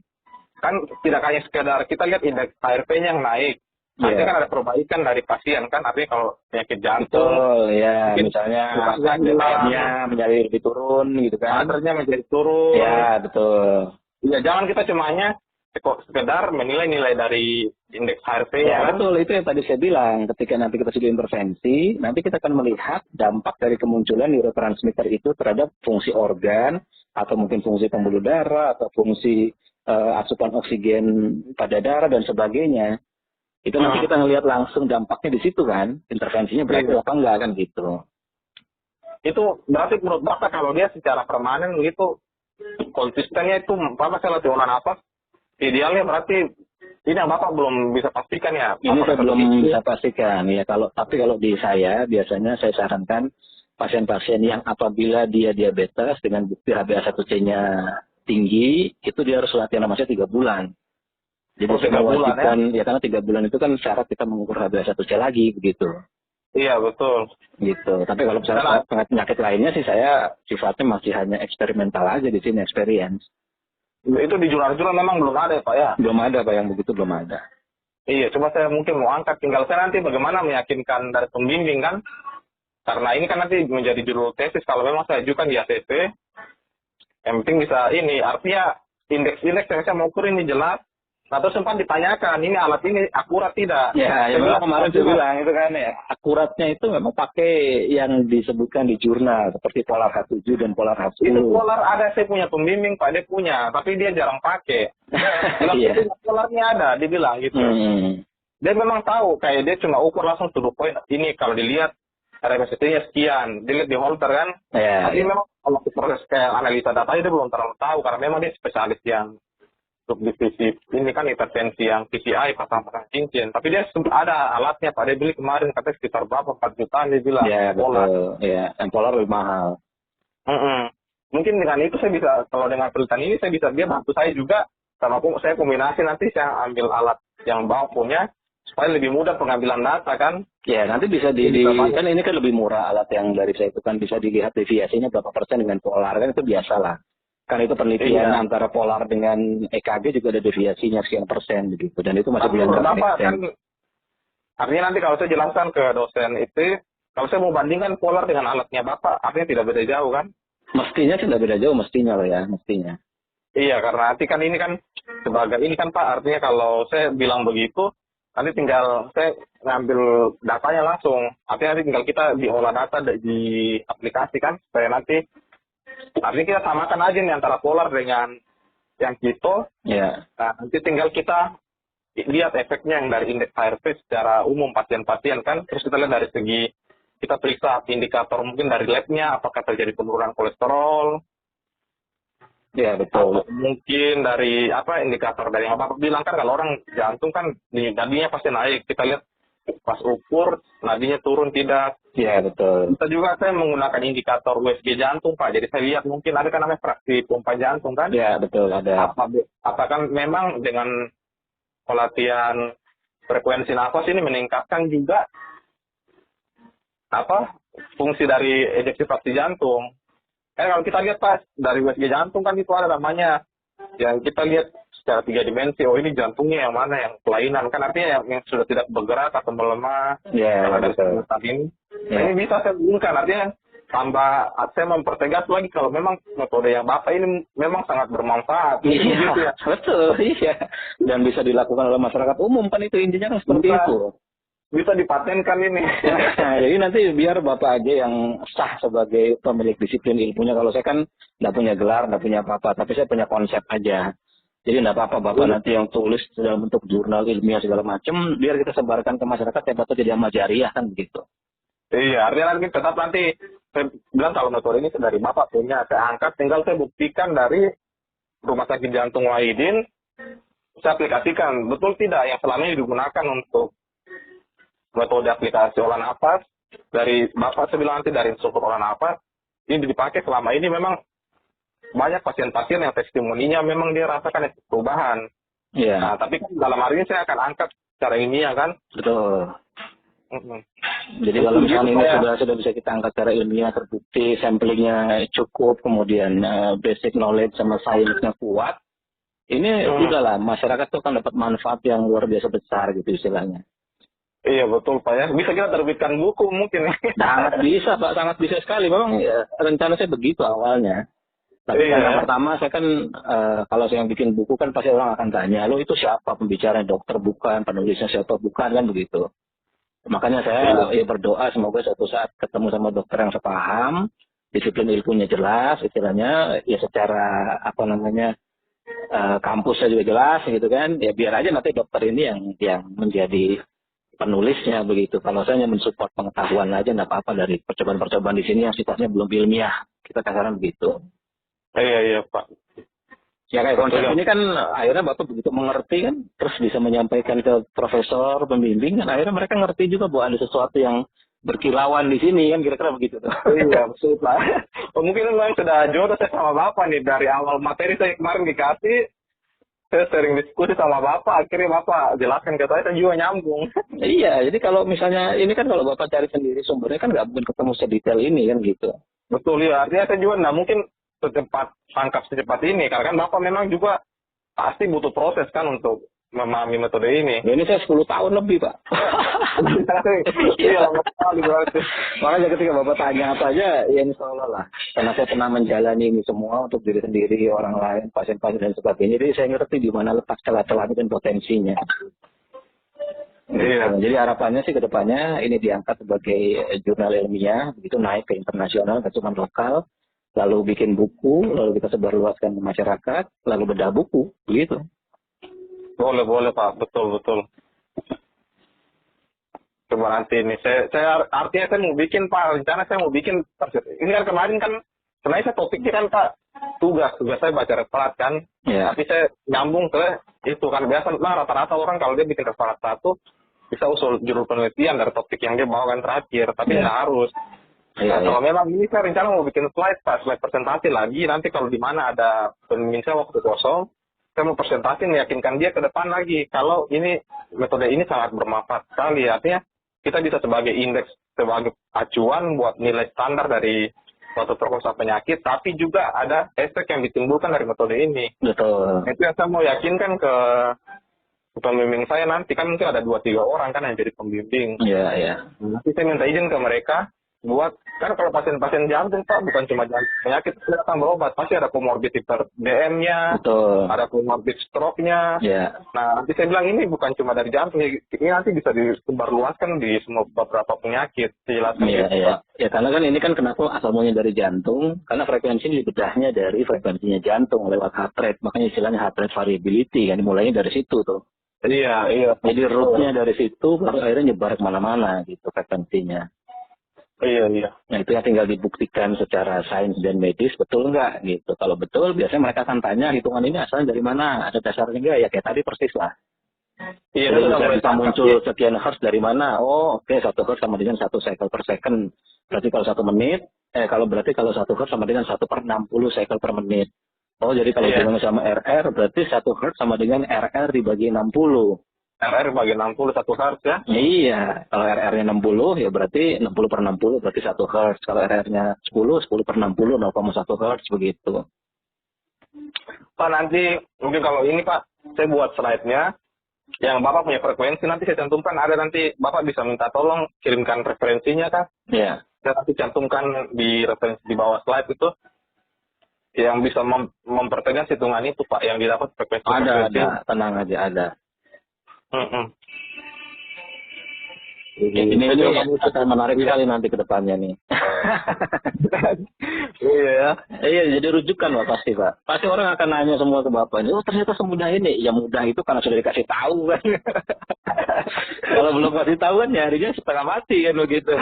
kan tidak hanya sekedar kita lihat indeks HRV-nya yang naik, artinya kan ada perbaikan dari pasien kan, artinya kalau penyakit jantung, misalnya kadernya menjadi lebih turun gitu kan, kadernya menjadi turun, ya betul. Ya jangan kita cuma hanya sekedar menilai nilai dari indeks HRV ya betul, itu yang tadi saya bilang, ketika nanti kita sudah intervensi nanti kita akan melihat dampak dari kemunculan neurotransmitter itu terhadap fungsi organ atau mungkin fungsi pembuluh darah atau fungsi asupan oksigen pada darah dan sebagainya. Itu nanti kita ngelihat langsung dampaknya di situ kan, intervensinya berhasil apa enggak kan gitu. Itu berarti menurut Bapak kalau dia secara permanen gitu konsistennya itu apa saya latih olah nafas idealnya berarti ini yang Bapak belum bisa pastikan ya. Ini saya belum bisa pastikan ya. Tapi kalau di saya biasanya saya sarankan pasien-pasien yang apabila dia diabetes dengan bukti HbA1c-nya tinggi itu dia harus latihan namanya 3 bulan. Jadi saya mewajibkan ya karena 3 bulan itu kan syarat kita mengukur HbA1c lagi begitu. Iya betul. Gitu. Tapi kalau misalnya penyakit lainnya sih saya sifatnya masih hanya eksperimental aja di sini, experience. Itu di jurnal-jurnal memang belum ada ya Pak ya? Belum ada Pak, yang begitu belum ada. Iya, coba saya mungkin mau angkat. Tinggal saya nanti bagaimana meyakinkan dari pembimbing kan. Karena ini kan nanti menjadi judul tesis kalau memang saya ajukan di ACC. Yang penting bisa ini, artinya indeks-indeks yang saya mau ukur ini jelas. Nah terus sempat ditanyakan, ini alat ini akurat tidak? Ya, yang kemarin saya bilang itu kan ya, akuratnya itu memang pakai yang disebutkan di jurnal, seperti Polar H7 dan Polar H10. Itu Polar ada, saya punya pembimbing Pak, dia punya, tapi dia jarang pakai. Polarnya ada, dia bilang gitu. Dia memang tahu, kayak dia cuma ukur langsung to the point, ini kalau dilihat, RMST-nya sekian, dilihat di Holter kan. Tapi memang kalau proses kayak analisa datanya dia belum terlalu tahu, karena memang dia spesialis yang divisi ini kan intervensi yang PCI pasang-pasang cincin, tapi dia ada alatnya Pak, dia beli kemarin katanya sekitar berapa 4 jutaan dia bilang. Ya betul, ya yang Polar lebih mahal. Mungkin dengan itu saya bisa, kalau dengan penelitian ini saya bisa, dia bantu saya juga sama saya kombinasi nanti saya ambil alat yang Bapak punya supaya lebih mudah pengambilan data kan. Ya nanti bisa kan ini kan lebih murah alat yang dari saya itu kan bisa dilihat deviasinya berapa persen dengan Polar kan itu biasa lah. Kan itu penelitian antara Polar dengan EKG juga ada deviasinya sekian persen begitu, dan itu masih belum kan, artinya nanti kalau saya jelaskan ke dosen itu Kalau saya mau bandingkan polar dengan alatnya Bapak, artinya tidak beda jauh kan? Mestinya tidak beda jauh, mestinya loh ya, mestinya. Iya, karena nanti kan ini kan sebagai ini kan Pak, artinya kalau saya bilang begitu, nanti tinggal saya ngambil datanya langsung. Artinya nanti tinggal kita diolah data di aplikasi kan, supaya nanti artinya kita samakan aja nih antara polar dengan yang keto. Ya. Nah, nanti tinggal kita lihat efeknya yang dari indeks HRV secara umum pasien-pasien kan, terus kita lihat dari segi kita periksa indikator mungkin dari labnya, apakah terjadi penurunan kolesterol. Ya, betul. Mungkin dari indikator dari yang Bapak bilang kan, kalau orang jantung kan nadinya pasti naik. Kita lihat pas ukur nadinya turun tidak. Ya, betul. Kita juga saya menggunakan indikator USG jantung Pak. Jadi saya lihat mungkin ada kan namanya fraksi pompa jantung kan. Ya, betul ada. Apakah memang dengan pelatihan frekuensi nafas ini meningkatkan juga fungsi dari ejeksi fraksi jantung. Kalau kita lihat Pak, dari USG jantung kan itu ada namanya yang kita lihat secara 3 dimensi. Oh, ini jantungnya yang mana, yang kelainan kan, artinya yang sudah tidak bergerak atau melemah. Ya, betul. Ini. Nah, ini bisa saya hubungkan, artinya tambah saya mempertegas lagi kalau memang metode yang Bapak ini memang sangat bermanfaat. Iya, gitu ya. betul, iya. Dan bisa dilakukan oleh masyarakat umum kan, itu intinya kan seperti itu. Bisa dipatenkan ini. Nah, jadi nanti biar Bapak aja yang sah sebagai pemilik disiplin ilmunya. Kalau saya kan nggak punya gelar, nggak punya apa-apa, tapi saya punya konsep aja. Jadi nggak apa-apa Bapak nanti yang tulis dalam bentuk jurnal ilmiah segala macam, biar kita sebarkan ke masyarakat, siapa tahu jadi amal jariah kan begitu. Iya, artinya nanti tetap nanti saya bilang kalau metode ini dari Bapak punya, saya angkat, tinggal saya buktikan dari Rumah Sakit Jantung Wahidin, saya aplikasikan. Betul tidak yang selama ini digunakan untuk metode aplikasi olah nafas, dari Bapak saya bilang nanti dari instruktur olah nafas, ini dipakai selama ini memang banyak pasien-pasien yang testimoninya memang dia rasakan perubahan. Iya. Nah, tapi dalam hari ini saya akan angkat secara ilmiah kan. Betul. Jadi kalau misalnya ini sudah bisa kita angkat secara ilmiah, terbukti, samplingnya cukup, kemudian basic knowledge sama sainsnya kuat, ini udahlah masyarakat tuh akan dapat manfaat yang luar biasa besar gitu istilahnya. Iya betul Pak ya, bisa kita terbitkan buku mungkin. Sangat bisa Pak, sangat bisa sekali. Memang ya, rencana saya begitu awalnya. Tapi yang pertama saya kan kalau saya bikin buku kan pasti orang akan tanya, lo itu siapa pembicaranya, dokter bukan, penulisnya siapa bukan kan begitu. Makanya saya berdoa semoga suatu saat ketemu sama dokter yang sepaham, disiplin ilmunya jelas, istilahnya ya secara kampusnya juga jelas gitu kan. Ya biar aja nanti dokter ini yang menjadi penulisnya begitu. Kalau saya hanya mensupport pengetahuan aja nggak apa-apa dari percobaan-percobaan di sini yang sifatnya belum ilmiah. Kita kasaran begitu. Iya Pak. Ya kayak konsep ini kan akhirnya Bapak begitu mengerti kan, terus bisa menyampaikan ke profesor, pembimbing kan, akhirnya mereka ngerti juga bahwa ada sesuatu yang berkilauan di sini kan, kira-kira begitu tuh. Iya betul Pak. Mungkin memang sudah jodoh saya sama Bapak nih, dari awal materi saya kemarin dikasih. Saya sering diskusi sama Bapak, akhirnya Bapak jelaskan ke saya juga nyambung. Iya, jadi kalau misalnya ini kan kalau Bapak cari sendiri sumbernya kan nggak mungkin ketemu sedetail ini kan gitu. Betul ya, artinya saya juga nggak mungkin secepat ini, karena kan Bapak memang juga pasti butuh proses kan untuk memahami metode ini. Ya, ini saya 10 tahun lebih Pak. Iya, lama sekali berarti. Makanya ketika Bapak tanya apa aja, ya insya Allah lah. Karena saya pernah menjalani ini semua untuk diri sendiri, orang lain, pasien-pasien dan sebagainya. Jadi saya ngerti di mana letak celah-celahnya dan potensinya. Iya. Jadi harapannya sih ke depannya ini diangkat sebagai jurnal ilmiah, begitu naik ke internasional, ke cuma lokal, lalu bikin buku, lalu kita sebarluaskan ke masyarakat, lalu bedah buku, begitu. Boleh Pak, betul. Coba nanti ini saya artinya saya mau bikin Pak, rencana saya mau bikin. Ini kan kemarin kan sebenarnya saya topiknya kan Pak tugas saya baca referat kan. Yeah. Tapi saya nyambung ke itu kan biasa rata-rata orang kalau dia bikin referat satu bisa usul judul penelitian dari topik yang dia bawakan terakhir, tapi nggak harus. Kalau memang ini saya rencana mau bikin slide presentasi lagi, nanti kalau di mana ada pemimpin saya waktu kosong, saya mau presentasi meyakinkan dia ke depan lagi kalau ini metode ini sangat bermanfaat sekali. Artinya kita bisa sebagai indeks, sebagai acuan buat nilai standar dari suatu prognosa penyakit, tapi juga ada efek yang ditimbulkan dari metode ini. Betul. Itu yang saya mau yakinkan ke pembimbing saya nanti kan mungkin ada 2-3 orang kan yang jadi pembimbing. Iya, iya. Nanti saya minta izin ke mereka buat, kan kalau pasien-pasien jantung Pak bukan cuma penyakit datang berobat, pasti ada komorbid DM-nya, Betul. ada komorbid stroke-nya. Iya. Nah, nanti saya bilang ini bukan cuma dari jantung, ini nanti bisa disebarluaskan di semua beberapa penyakit. Jelaskan Iya, gitu, iya. Pak. Ya karena kan ini kan kenapa asal mulanya dari jantung, karena frekuensi ini bedahnya dari frekuensinya jantung lewat heart rate, makanya istilahnya heart rate variability, kan mulainya dari situ tuh. Iya, iya. Jadi root-nya dari situ, baru akhirnya nyebar kemana-mana gitu frekuensinya. Iya, iya. Nah itu yang tinggal dibuktikan secara sains dan medis, betul nggak gitu. Kalau betul, biasanya mereka akan tanya hitungan ini asalnya dari mana, ada dasarnya nggak? Ya kayak tadi persis lah. Iya, Jadi itu bisa muncul sekian hertz dari mana? Oh, oke, 1 hertz sama dengan 1 cycle per second. Berarti kalau 1 menit, kalau 1 hertz sama dengan 1/60 cycle per menit. Oh, jadi kalau hubungannya sama RR, berarti 1 hertz sama dengan RR dibagi 60. RR bagi 60 1 hertz ya. Iya, kalau RR-nya 60 ya berarti 60/60 berarti 1 hertz. Kalau RR-nya 10/60 0,1 hertz begitu. Pak, nanti mungkin kalau ini Pak, saya buat slide-nya. Yang Bapak punya frekuensi nanti saya cantumkan, ada nanti Bapak bisa minta tolong kirimkan referensinya kan. Iya. Saya nanti cantumkan di referensi di bawah slide itu yang bisa mempertegas hitungan itu Pak, yang didapat frekuensi. Ada, tenang aja ada. Ini akan menarik sekali nanti ke depannya nih. Iya. Iya, jadi rujukan Pak pasti Pak. Pasti orang akan nanya semua ke Bapak ini. Oh ternyata semudah ini. Ya mudah itu karena sudah dikasih tahu kan. Kalau belum kasih tahu kan nyarinya setengah mati kan begitu.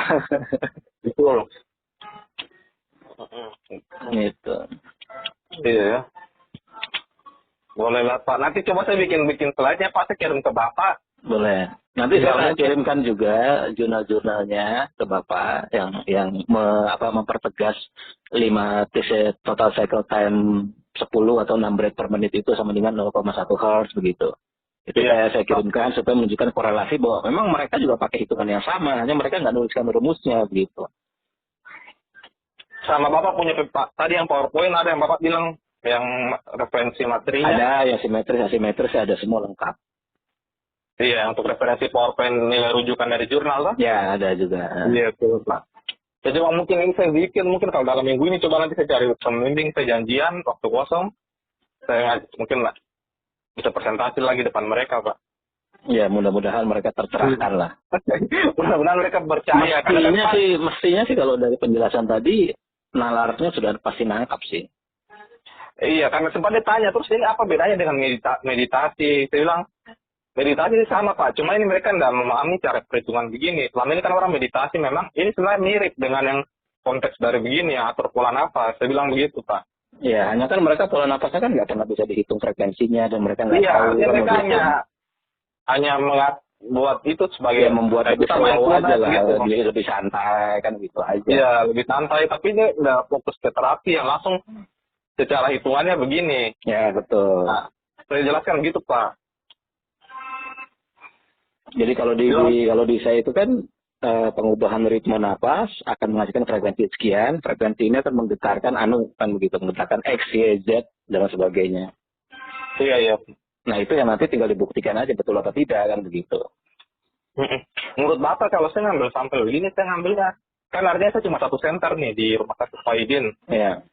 Betul. Gitu. Iya ya. Boleh lah Pak. Nanti coba saya bikin slide-nya Pak, saya kirim ke Bapak. Boleh. Nanti saya kirimkan juga jurnal-jurnalnya ke Bapak yang mempertegas 5 total cycle time 10 atau 6 breath per menit itu sama dengan 0,1 hertz begitu. Itu saya kirimkan supaya menunjukkan korelasi bahwa memang mereka juga pakai hitungan yang sama, hanya mereka nggak nuliskan rumusnya begitu. Sama Bapak punya tadi yang PowerPoint ada yang Bapak bilang yang referensi materinya. Ada yang simetris, asimetris ada semua lengkap. Iya, untuk referensi PowerPoint nilai rujukan dari jurnal kan? Ya, ada juga. Iya, betul Pak. Ya, coba mungkin ini saya bikin, mungkin kalau dalam minggu ini coba nanti saya cari pembimbing, saya janjian, waktu kosong. Saya mungkin bisa presentasi lagi depan mereka, Pak. Ya, mudah-mudahan mereka tercerahkan lah. Mudah-mudahan mereka percaya. Mestinya sih kalau dari penjelasan tadi, nalarnya sudah pasti nangkap sih. Iya, karena sempat ditanya, terus ini apa bedanya dengan meditasi? Saya bilang, meditasi sama Pak, cuma ini mereka tidak memahami cara perhitungan begini. Selama ini kan orang meditasi memang ini sebenarnya mirip dengan yang konteks dari begini ya, atur pola nafas. Saya bilang begitu Pak. Iya, hanya kan mereka pola nafasnya kan nggak pernah bisa dihitung frekuensinya dan mereka nggak tahu. Iya, mereka hanya buat itu sebagai membuat itu slow aja lah, gitu. Lebih santai kan gitu aja. Iya, lebih santai. Tapi ini udah fokus ke terapi yang langsung secara hitungannya begini. Ya betul. Nah, saya jelaskan gitu Pak. Jadi kalau di saya itu kan pengubahan ritme napas akan menghasilkan frekuensi sekian, frekuensi ini akan menggetarkan kan begitu, menggetarkan X, Y, Z dan sebagainya. Iya, iya. Nah itu yang nanti tinggal dibuktikan aja betul atau tidak kan begitu. Menurut Bapak kalau saya ngambil sampel begini, saya ngambilnya kan artinya saya cuma 1 center nih di rumah sakit Faidin. Iya.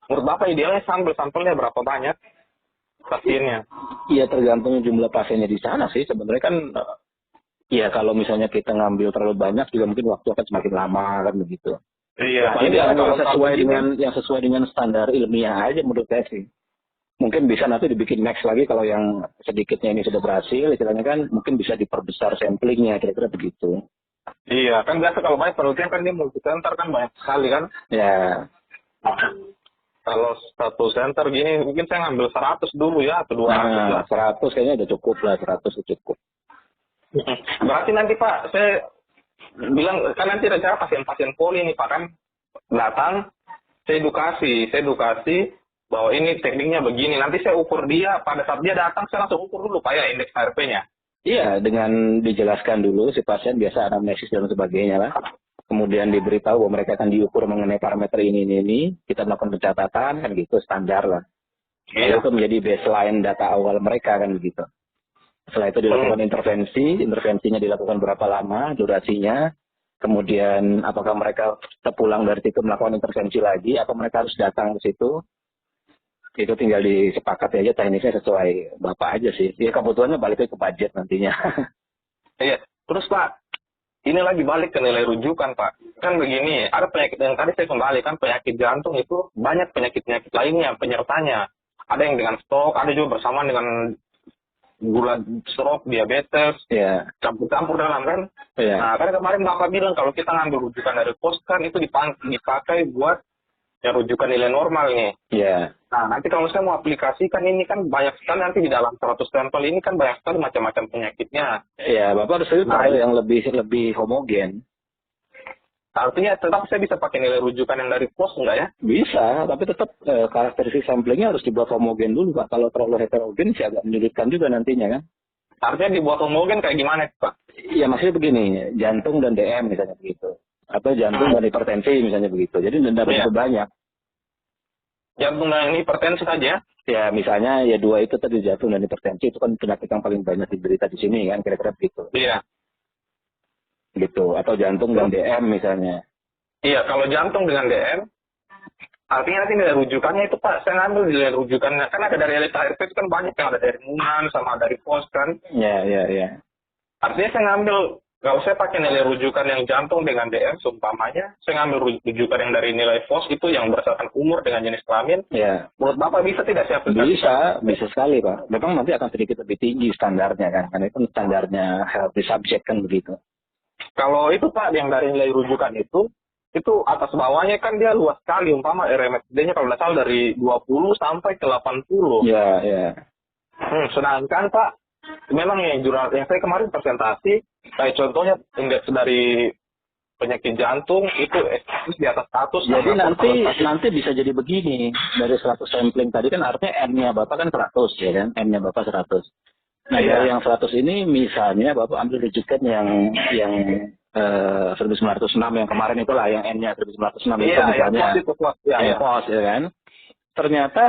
Menurut Bapak idealnya sampelnya berapa banyak pasiennya? Iya tergantung jumlah pasiennya di sana sih sebenarnya kan. Iya, kalau misalnya kita ngambil terlalu banyak juga mungkin waktu akan semakin lama kan begitu. Iya. Ini yang sesuai dengan standar ilmiah aja menurut saya sih. Mungkin bisa nanti dibikin next lagi kalau yang sedikitnya ini sudah berhasil, istilahnya kan mungkin bisa diperbesar samplingnya kira-kira begitu. Iya, kan biasa kalau banyak penelitian kan dia multi center kan banyak sekali kan. Ya. Kalau 1 center gini mungkin saya ngambil 100 dulu ya atau 200 lah. 100 kayaknya udah cukup lah, 100 udah cukup. Berarti nanti Pak, saya bilang kan nanti rencana pasien-pasien poli nih Pak kan datang, saya edukasi bahwa ini tekniknya begini. Nanti saya ukur dia, pada saat dia datang saya langsung ukur dulu Pak ya indeks HRP-nya. Iya, dengan dijelaskan dulu si pasien biasa anamnesis dan sebagainya lah. Kemudian diberitahu bahwa mereka akan diukur mengenai parameter ini. Kita melakukan pencatatan kan gitu, standar lah. Itu menjadi baseline data awal mereka kan begitu. Setelah itu dilakukan intervensinya dilakukan berapa lama, durasinya, kemudian apakah mereka pulang dari situ melakukan intervensi lagi, atau mereka harus datang ke situ, itu tinggal disepakati aja teknisnya sesuai Bapak aja sih. Ya kebutuhannya balik ke budget nantinya. Iya. Terus Pak, ini lagi balik ke nilai rujukan Pak. Kan begini, ada penyakit yang tadi saya kembali kan penyakit jantung itu banyak penyakit-penyakit lainnya penyertanya. Ada yang dengan stroke, ada juga bersamaan dengan gula stroke, diabetes, campur-campur dalam kan. Nah, kan kemarin Bapak bilang kalau kita ngambil rujukan dari pos kan itu dipakai buat yang rujukan nilai normal nih. Nah, nanti kalau saya mau aplikasikan ini kan banyak sekali nanti di dalam 100 sampel ini kan banyak sekali macam-macam penyakitnya. Bapak harus filter yang lebih homogen. Artinya tetap saya bisa pakai nilai rujukan yang dari pos enggak ya? Bisa, tapi tetap karakteristik samplingnya harus dibuat homogen dulu Pak. Kalau terlalu heterogen sih agak menyulitkan juga nantinya kan. Artinya dibuat homogen kayak gimana Pak? Iya maksudnya begini, jantung dan DM misalnya begitu. Atau jantung dan hipertensi misalnya begitu. Jadi denda begitu banyak. Jantung dan hipertensi saja? Ya misalnya ya dua itu tadi, jantung dan hipertensi itu kan penyakit yang paling banyak diderita di sini kan, kira-kira begitu. Iya. Gitu, atau jantung dan DM misalnya. Iya, kalau jantung dengan DM, artinya nanti nilai rujukannya itu Pak, saya ngambil nilai rujukannya. Kan ada dari elita RP itu kan banyak yang ada dari Munan sama dari pos kan. Iya. Artinya saya ngambil, kalau saya pakai nilai rujukan yang jantung dengan DM, seumpamanya, saya ngambil rujukan yang dari nilai pos itu yang berdasarkan umur dengan jenis kelamin. Menurut Bapak bisa tidak saya aplikasikan? Bisa sekali Pak. Memang nanti akan sedikit lebih tinggi standarnya kan, karena itu standarnya healthy subject kan begitu. Kalau itu Pak, yang dari nilai rujukan itu atas bawahnya kan dia luas sekali, umpama RMSD-nya kalau tidak salah dari 20 sampai ke 80. Iya. Sedangkan Pak, memang yang jurnal yang saya kemarin presentasi, kayak contohnya indeks dari penyakit jantung itu di atas 100. Jadi nanti bisa jadi begini, dari 100 sampling tadi kan artinya N-nya Bapak kan 100 ya kan, N-nya Bapak 100. Nah dari yang 100 ini misalnya Bapak ambil rujukan yang 1906 yang kemarin itulah, yang N-nya 1906 itu misalnya. Yang pos ya kan. Ternyata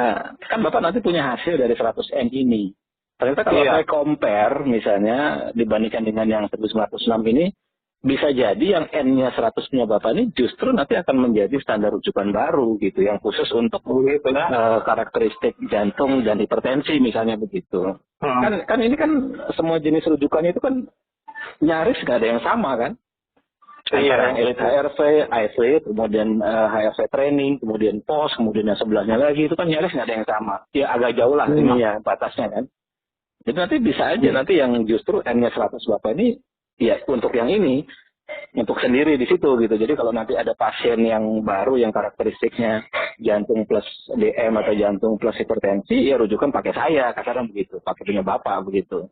kan Bapak nanti punya hasil dari 100 N ini. Ternyata kalau saya compare misalnya dibandingkan dengan yang 1906 ini, bisa jadi yang N-nya 100-nya Bapak ini justru nanti akan menjadi standar rujukan baru gitu, yang khusus untuk karakteristik jantung dan hipertensi misalnya begitu. Kan ini kan semua jenis rujukannya itu kan nyaris nggak ada yang sama kan. Antara yang elite HRV, ASV, kemudian HRV training, kemudian pos, kemudian yang sebelahnya lagi itu kan nyaris nggak ada yang sama. Ya agak jauh lah ini ya batasnya kan. Jadi nanti bisa aja nanti yang justru N-nya 100 Bapak ini ya untuk yang ini, untuk sendiri di situ gitu. Jadi kalau nanti ada pasien yang baru yang karakteristiknya jantung plus DM atau jantung plus hipertensi, ya rujukan pakai saya, kasarnya begitu, pakai punya Bapak begitu.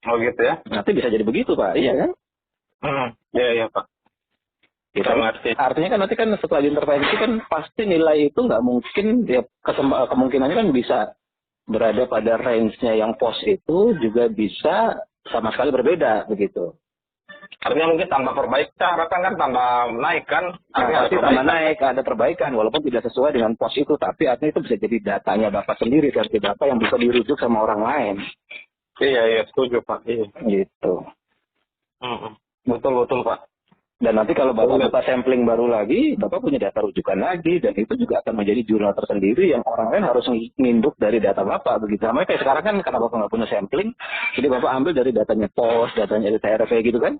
Oh gitu ya? Nanti bisa jadi begitu Pak, iya kan? Iya Pak. Gitu. Artinya kan nanti kan setelah intervensi kan pasti nilai itu nggak mungkin, ya kemungkinannya kan bisa berada pada range-nya yang pos itu juga bisa sama sekali berbeda begitu. Artinya mungkin tambah perbaikan, harapan kan tambah naik kan? Pasti tambah naik, ada perbaikan walaupun tidak sesuai dengan pos itu, tapi artinya itu bisa jadi datanya Bapak sendiri, versi Bapak yang bisa dirujuk sama orang lain. Iya, setuju Pak. Iya. Gitu. Betul Pak. Dan nanti kalau Bapak buka sampling baru lagi, Bapak punya data rujukan lagi, dan itu juga akan menjadi jurnal tersendiri yang orang lain harus nginduk dari data Bapak begitu. Sama kayak sekarang kan karena Bapak nggak punya sampling, jadi Bapak ambil dari datanya pos, datanya LTRV gitu kan.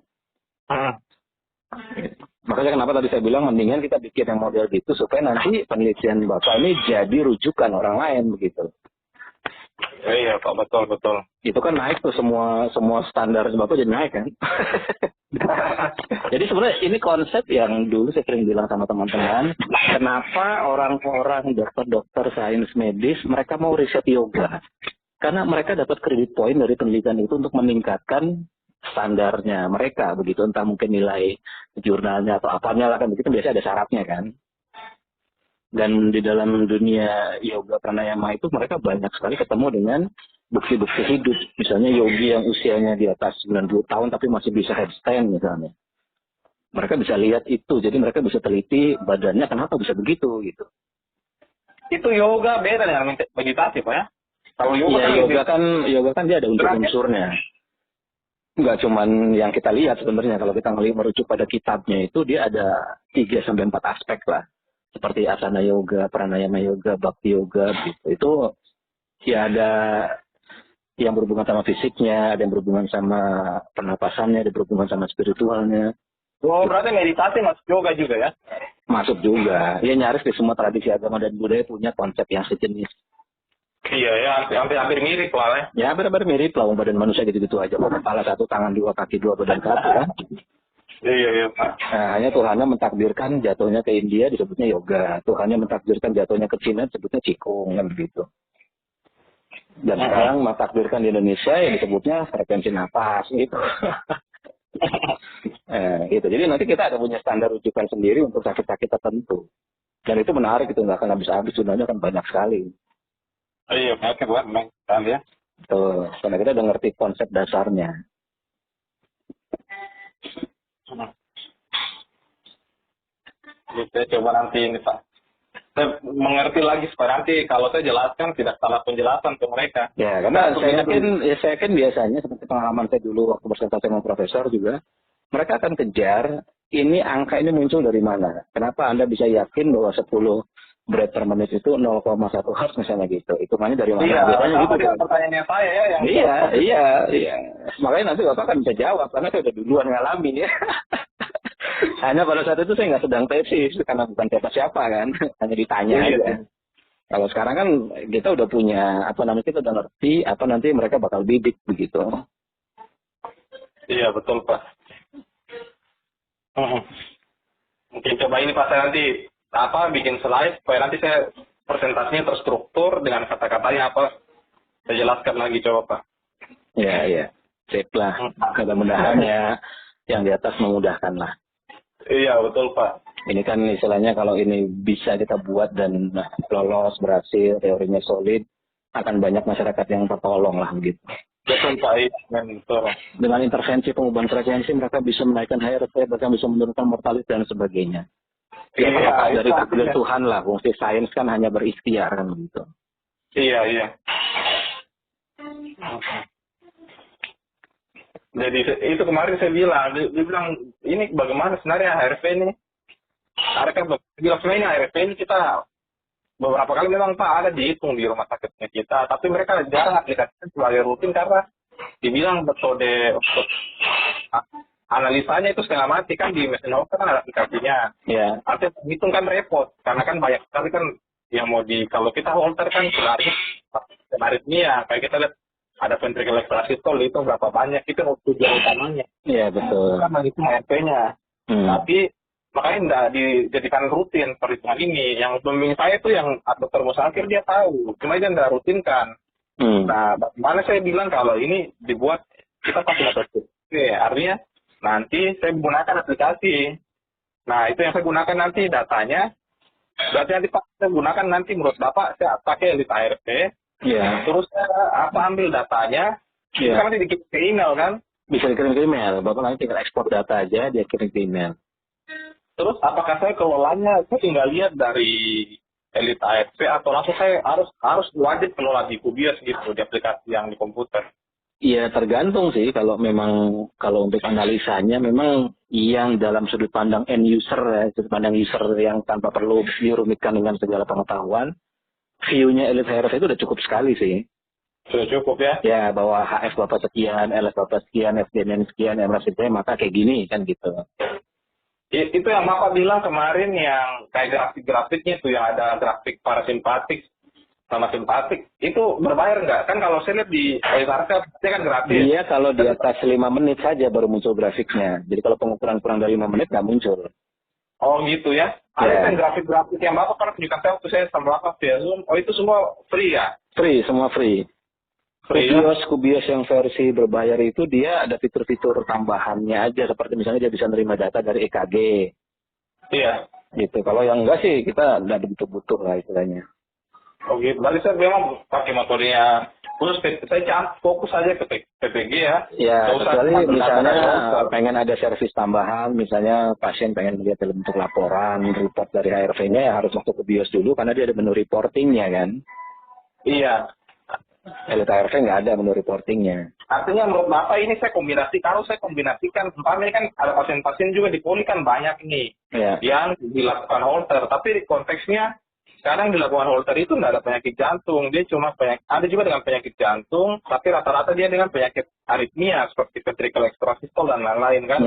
Makanya kenapa tadi saya bilang mendingan kita bikin yang model gitu supaya nanti penelitian Bapak ini jadi rujukan orang lain begitu. Iya Pak, betul. Itu kan naik tuh semua standar Bapak jadi naik kan. Jadi sebenarnya ini konsep yang dulu saya sering bilang sama teman-teman, kenapa orang-orang dokter sains medis mereka mau riset yoga? Karena mereka dapat kredit point dari penelitian itu untuk meningkatkan standarnya mereka begitu, entah mungkin nilai jurnalnya atau apanya lah kan begitu, biasanya ada syaratnya kan. Dan di dalam dunia yoga pranayama itu mereka banyak sekali ketemu dengan bukti-bukti hidup. Misalnya yogi yang usianya di atas 90 tahun tapi masih bisa headstand misalnya. Mereka bisa lihat itu, jadi mereka bisa teliti badannya kenapa bisa begitu gitu. Itu yoga beda dengan meditasi Pak ya? Kalau yoga, ya, yoga kan dia ada unsur-unsurnya. nggak cuman yang kita lihat sebenarnya. Kalau kita merujuk pada kitabnya itu dia ada 3 sampai 4 aspek lah. Seperti asana yoga, pranayama yoga, bhakti yoga gitu. Itu ya ada yang berhubungan sama fisiknya, ada yang berhubungan sama pernapasannya, ada yang berhubungan sama spiritualnya. Oh, berarti meditasi masuk yoga juga ya? Masuk juga. Ya nyaris di semua tradisi agama dan budaya punya konsep yang sejenis. Iya ya, hampir mirip lah ya. Ya hampir mirip lah, badan manusia gitu-gitu aja. Kepala 1, tangan 2, kaki 2, badan 1 kan. Iya Pak. Nah, hanya Tuhannya mentakdirkan jatuhnya ke India disebutnya yoga. Tuhannya mentakdirkan jatuhnya ke Cina disebutnya Qigong kan begitu. Dan sekarang mentakdirkan di Indonesia yang disebutnya frekuensi napas gitu. Gitu. Jadi nanti kita ada punya standar rujukan sendiri untuk sakit-sakit tertentu. Dan itu menarik, itu nggak akan habis-habis, sebenarnya kan banyak sekali. Iya, oke buat ya. Tuh, karena kita udah ngerti konsep dasarnya. Saya coba nanti ini Pak. Saya mengerti lagi supaya nanti kalau saya jelaskan tidak salah penjelasan ke mereka. Ya, karena saya yakin biasanya seperti pengalaman saya dulu waktu bersentuhan dengan profesor juga, mereka akan kejar ini angka ini muncul dari mana. Kenapa Anda bisa yakin bahwa 10 berat per menit itu 0,1 Hz misalnya gitu. Hitungannya dari mana? Iya, biasanya gitu. Pertanyaannya saya ya. Yang iya. Makanya nanti Bapak kan bisa jawab, karena saya udah duluan ngalamin ya. Hanya pada saat itu saya nggak sedang tesis, karena bukan siapa-siapa kan. Hanya ditanya aja. Kalau sekarang kan kita udah punya, kita udah ngerti, nanti mereka bakal bidik begitu. Iya, betul Pak. Mungkin coba ini Pak, saya nanti bikin slide supaya nanti saya presentasinya terstruktur dengan kata-katanya saya jelaskan lagi coba Pak. Iya. Sip lah. Mudah-mudahan ya yang di atas memudahkan lah. Iya, betul Pak. Ini kan istilahnya kalau ini bisa kita buat dan lolos, berhasil, teorinya solid, akan banyak masyarakat yang tertolong lah begitu. Betul Pak, betul. Dengan intervensi pengubahan frekuensi mereka bisa menaikkan HRV, bahkan bisa menurunkan mortalitas dan sebagainya. Ya, dari takdir Tuhan lah, fungsi sains kan hanya berikhtiar kan gitu. Iya. Jadi itu kemarin saya bilang, dia bilang ini bagaimana sebenarnya HRV ini? Mereka bilang sebenarnya HRV ini kita beberapa kali memang Pak ada dihitung di rumah sakitnya kita, tapi mereka jarang aplikasikan sebagai rutin karena dibilang metode analisanya itu setengah mati kan di mesin Holter kan ada aplikasinya. Iya. Artinya hitung kan repot karena kan banyak sekali kan yang mau kalau kita Holter kan aritmia kayak kita lihat ada ventricular systole itu berapa banyak itu tujuan utamanya. Iya betul. Kan menghitung RP-nya. Tapi makanya tidak dijadikan rutin perhitungan ini. Yang pembimbing saya itu yang dokter Musafir dia tahu, cuma dia tidak rutinkan. Nah, bagaimana saya bilang kalau ini dibuat kita pakai metode. Artinya nanti saya gunakan aplikasi. Nah, itu yang saya gunakan nanti datanya. Berarti nanti Pak, saya gunakan nanti menurut Bapak, saya pakai Elite ARP. Iya. Terus saya ambil datanya. Bisa nanti dikirim ke email kan? Bisa dikirim ke email. Bapak nanti tinggal ekspor data aja, dia kirim ke email. Terus apakah saya kelolanya, saya tinggal lihat dari Elite ARP atau langsung saya harus wajib kelola di Kubias gitu, di aplikasi yang di komputer? Iya tergantung sih, kalau untuk analisanya memang yang dalam sudut pandang end user ya, sudut pandang user yang tanpa perlu dirumitkan dengan segala pengetahuan, view-nya Elite HRV itu udah cukup sekali sih. Sudah cukup ya? Ya, bahwa HF Bapak sekian, LS Bapak sekian, FDN sekian, MRS sekian, maka kayak gini kan gitu. Itu yang Bapak bilang kemarin yang kayak grafik-grafiknya tuh yang ada grafik parasimpatik sama simpatik itu berbayar nggak? Kan kalau saya lihat di Elite kan gratis. Iya, kalau di atas 5 menit saja baru muncul grafiknya. Jadi kalau pengukuran kurang dari 5 menit nggak muncul. Oh gitu ya? Ada kan grafik-grafik yang Bapak pernah tunjukkan saya waktu saya sama Bapak via Zoom. Oh itu semua free ya? Free, semua free. Kubias yang versi berbayar itu dia ada fitur-fitur tambahannya aja. Seperti misalnya dia bisa nerima data dari EKG. Iya. Gitu. Kalau yang enggak sih kita nggak butuh lah istilahnya. Oh gitu. Berarti saya memang pakai metodenya khusus saya fokus aja ke PPG ya. Ya, kecuali misalnya pengen ada servis tambahan, misalnya pasien pengen melihat dalam bentuk laporan, report dari HRV-nya ya harus masuk ke BIOS dulu karena dia ada menu reportingnya kan. Iya. Elit ARV nggak ada menu reportingnya. Artinya menurut Bapak ini kalau saya kombinasikan, umpamanya kan ada pasien-pasien juga di poli kan banyak nih yang dilakukan Holter, tapi konteksnya sekarang dilakukan Holter itu nggak ada penyakit jantung, dia cuma ada juga dengan penyakit jantung, tapi rata-rata dia dengan penyakit aritmia seperti ventricular extrasystole dan lain-lain kan.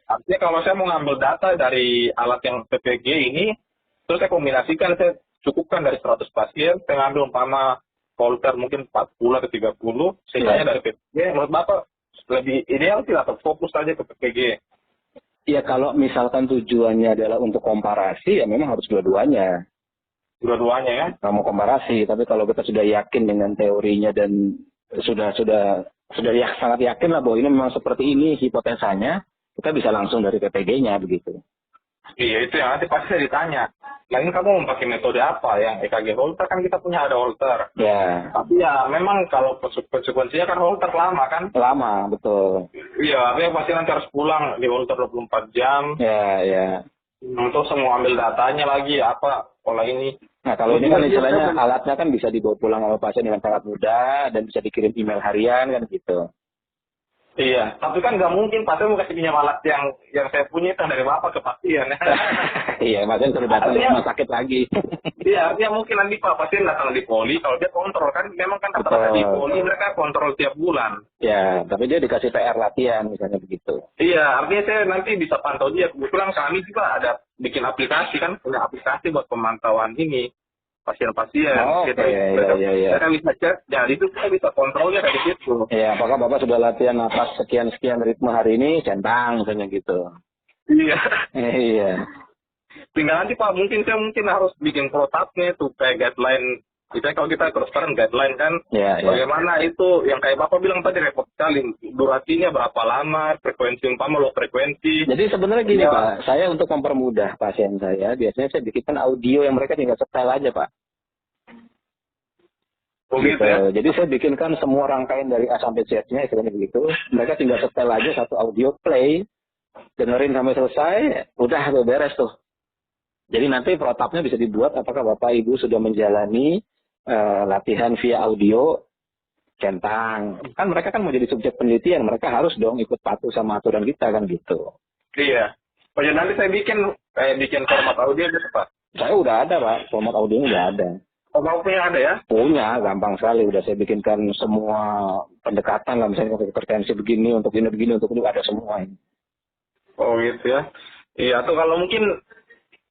Artinya kalau saya mau ngambil data dari alat yang PPG ini, terus saya kombinasikan, saya cukupkan dari 100 pasien, saya ngambil umpama Holter mungkin 40 atau 30, sisanya dari PPG. Menurut Bapak lebih ideal tidak atau fokus saja ke PPG? Ya kalau misalkan tujuannya adalah untuk komparasi, ya memang harus dua-duanya. Dua-duanya ya? Kamu komparasi, tapi kalau kita sudah yakin dengan teorinya dan sudah sangat yakin lah bahwa ini memang seperti ini hipotesanya, kita bisa langsung dari PPG-nya begitu. Iya, itu yang nanti pasti saya ditanya. Lain kamu mau pakai metode apa? Yang EKG Holter kan kita punya ada Holter. Ya. Tapi ya memang kalau konsekuensinya kan Holter lama kan? Lama, betul. Iya, artinya pasti nanti harus pulang di Holter 24 jam. Ya. Untuk semua ambil datanya lagi, pola ini. Nah, kalau ini kan istilahnya alatnya kan bisa dibawa pulang oleh pasien dengan sangat mudah dan bisa dikirim email harian kan gitu. Iya, tapi kan nggak mungkin pasien mau kasih pinjam alat yang saya punya itu dari Bapak ke pasien. Iya, pasien sudah datang ke rumah sakit lagi. Iya, artinya mungkin nanti Pak pasien datang di poli, kalau dia kontrol kan memang kan rata-rata di poli mereka kontrol tiap bulan. Ya, tapi dia dikasih PR latihan misalnya begitu. Iya, artinya saya nanti bisa pantau dia. Kebetulan kami juga ada bikin aplikasi kan, punya aplikasi buat pemantauan ini pasien-pasien. Iya. Kita bisa cek, jadi itu kita bisa kontrolnya dari situ. Iya, apakah Bapak sudah latihan napas sekian ritme hari ini, centang misalnya gitu. Iya. Tinggal nanti Pak, saya harus bikin protapnya tuh kayak guideline. Misalnya kalau kita terus sekarang guideline kan, bagaimana itu yang kayak Bapak bilang tadi repot sekali, durasinya berapa lama, frekuensi low frekuensi. Jadi sebenarnya gini Pak, saya untuk mempermudah pasien saya, biasanya saya bikinkan audio yang mereka tinggal setel aja Pak. Gitu ya? Jadi saya bikinkan semua rangkaian dari A sampai Z-nya, istilahnya begitu. Mereka tinggal setel aja satu audio play, dengerin sampai selesai, udah tuh beres tuh. Jadi nanti protapnya bisa dibuat apakah Bapak Ibu sudah menjalani latihan via audio centang. Kan mereka kan mau jadi subjek penelitian, mereka harus dong ikut patuh sama aturan kita kan gitu. Iya. Jadi nanti saya bikin format audio gitu Pak. Saya udah ada Pak, format audionya udah ada. Oh, Bapak punya ada ya? Punya, gampang sekali. Udah saya bikinkan semua pendekatan lah, misalnya untuk hipertensi begini, untuk ini begini, untuk ini ada semua ini. Oh gitu ya. Iya, atau kalau mungkin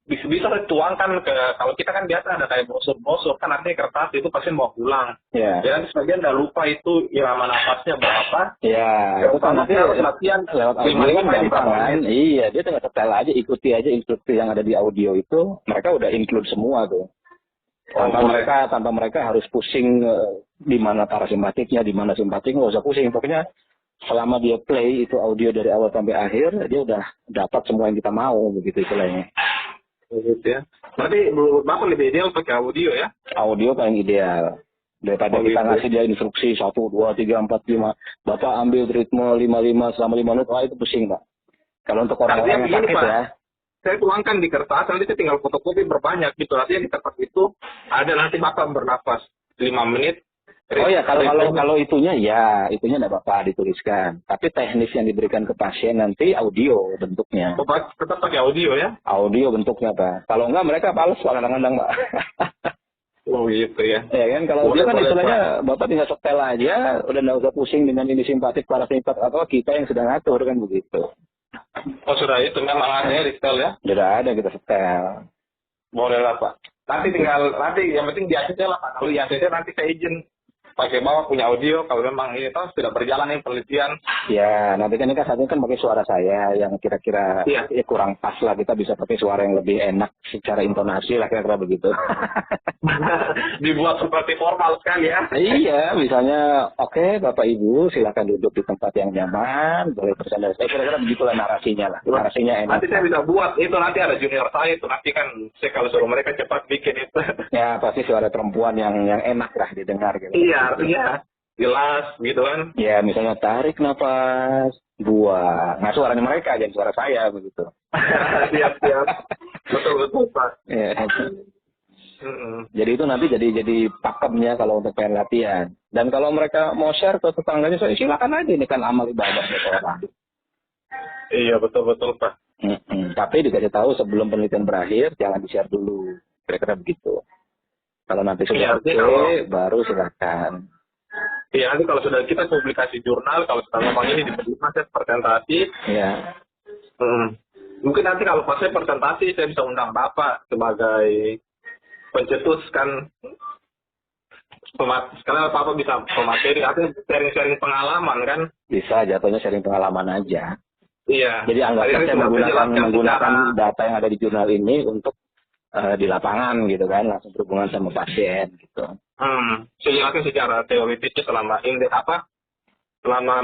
bisa dituangkan kalau kita kan biasa ada kayak brosur kan artinya kertas itu pasien bawa pulang. Ya. Ya nanti sebagian udah lupa itu irama napasnya berapa. Ya, itu kan nanti latihan lewat audio kan gampang kan. Iya, dia tinggal setel aja, ikuti aja instruksi yang ada di audio itu, mereka udah include semua tuh. Tanpa mereka harus pusing di mana parasimpatiknya, di mana simpatiknya, nggak usah pusing. Pokoknya selama dia play itu audio dari awal sampai akhir, dia udah dapat semua yang kita mau, begitu istilahnya. Gitu ya. Berarti menurut Bapak lebih ideal pakai audio ya? Audio paling ideal. Daripada kita ngasih dia instruksi 1, 2, 3, 4, 5. Bapak ambil ritme 55 selama 5 menit, wah itu pusing Pak. Kalau untuk orang-orang yang sakit Pak, ya. Saya tuangkan di kertas, nanti saya tinggal fotokopi berbanyak gitu. Artinya di kertas itu ada nanti Bapak bernafas 5 menit. Oh ya, kalau itunya enggak Bapak dituliskan. Tapi teknis yang diberikan ke pasien nanti audio bentuknya. Bapak tetap pakai audio ya? Audio bentuknya Pak. Kalau enggak mereka pales kadang-kadang Pak. Oh gitu ya. Ya kan, kalau audio kan istilahnya Bapak tinggal setel aja, udah enggak usah pusing dengan ini simpatik, parasimpatik, atau kita yang sudah ngatur kan begitu. Oh sudah itu memang ada di setel ya? Sudah ada kita setel. Boleh lah Pak. Nanti yang penting di ACC lah Pak. Kalau di ACC nanti saya izin pakai Bapak punya audio kalau memang ini toh sudah berjalan nih penelitian. Ya, nanti kan ini kan pakai suara saya yang kira-kira kurang pas lah, kita bisa pakai suara yang lebih enak secara intonasi lah kira-kira begitu. Dibuat seperti formal sekali ya. Iya, misalnya oke, Bapak Ibu silakan duduk di tempat yang nyaman, boleh bersandar. Kira-kira begitulah narasinya lah. Narasinya enak. Nanti saya bisa buat itu, nanti ada junior saya itu nanti kan saya kalau suruh mereka cepat bikin itu. Ya, pasti suara perempuan yang enak lah didengar gitu. Iya. Artinya jelas gitu kan. Ya misalnya tarik nafas, buang. Nah suaranya mereka jadi suara saya begitu. Siap. Betul Pak. Ya. Jadi itu nanti jadi pakemnya kalau untuk pengen latihan. Dan kalau mereka mau share ke tetangganya, silakan aja, ini kan amal ibadah buat orang. Iya, betul-betul, Pak. Tapi dikasih tahu sebelum penelitian berakhir, jangan di-share dulu. Kira-kira begitu. Kalau nanti sudah baru silakan. Iya, nanti kalau sudah kita publikasi jurnal, kalau sudah memang ini diterima saya presentasi. Iya. Mungkin nanti kalau pas saya presentasi, saya bisa undang Bapak sebagai pencetus kan. Sekarang Bapak bisa pemateri, artinya sharing-sharing pengalaman kan? Bisa, jatuhnya sharing pengalaman aja. Iya. Jadi anggap saja menggunakan data yang ada di jurnal ini untuk di lapangan gitu kan, langsung berhubungan sama pasien gitu. Saya jelaskan secara teoritisnya selama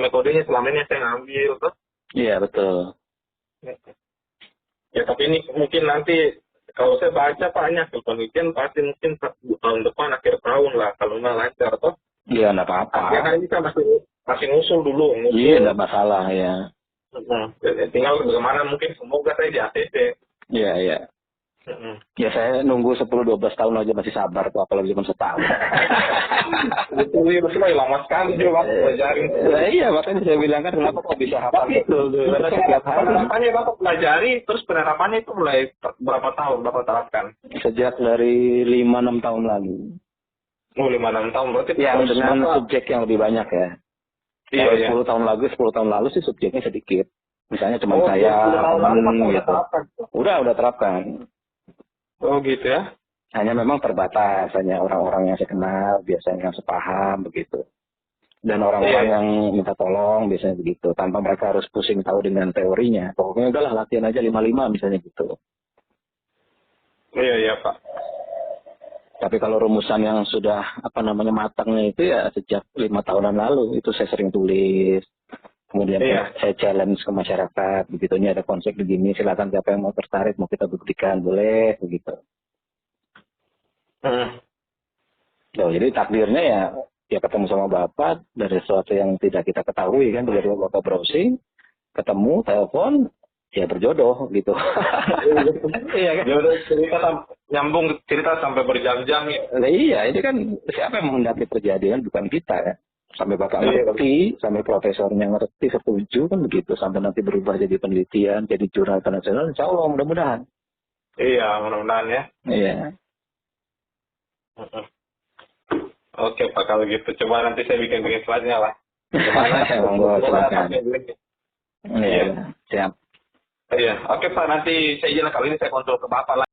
metodenya selama ini saya ngambil tuh. Iya, betul. Ya, tapi ini mungkin nanti kalau saya baca banyak penelitian pasti mungkin tahun depan akhir tahun lah kalau nggak lancar toh. Iya, nggak apa-apa. Ya kan ini kan masih ngusul dulu. Iya, nggak masalah ya. Tinggal bagaimana mungkin semoga saya di ACC. Iya, iya. Ya saya nunggu 10-12 tahun aja masih sabar tuh, apalagi cuma setahun. Betul lama sekali juga Bapak pelajari. Iya, makanya saya bilang kan kenapa kok bisa hafal betul. Karena setiap hari. Penerapannya Bapak pelajari, terus penerapannya itu mulai berapa tahun Bapak terapkan? Sejak dari 5-6 tahun lalu. 5-6 tahun berarti. Yang dengan subjek yang lebih banyak ya. Iya, 10 tahun lalu sih subjeknya sedikit. Misalnya cuma saya, teman gitu. Udah terapkan. Oh gitu ya. Hanya memang terbatas, hanya orang-orang yang saya kenal, biasanya yang sepaham begitu. Dan orang-orang yang minta tolong biasanya begitu, tanpa mereka harus pusing tahu dengan teorinya. Pokoknya udahlah latihan aja 5-5 misalnya gitu. Iya Pak. Tapi kalau rumusan yang sudah matangnya itu ya sejak 5 tahunan lalu itu saya sering tulis. Kemudian saya challenge ke masyarakat, begitu ini ada konsep begini, silakan siapa yang mau tertarik, mau kita buktikan, boleh, begitu. Jadi takdirnya ya ketemu sama Bapak dari sesuatu yang tidak kita ketahui kan, dari Bapak browsing, ketemu, telepon, ya berjodoh gitu. Iya kan? Cerita nyambung cerita sampai berjam-jam ya. Iya, ini kan siapa yang menghendaki terjadi kan, bukan kita ya. Sampai Bapak ngerti, sampai profesornya ngerti, setuju kan begitu. Sampai nanti berubah jadi penelitian, jadi jurnal internasional, insya Allah mudah-mudahan. Iya, mudah-mudahan ya. Iya. Oke Pak, kalau gitu. Coba nanti saya bikin slide-nya lah. Monggo, silakan. Iya, siap. Iya, oke Pak, nanti saya jelas kali ini saya kontrol ke Bapak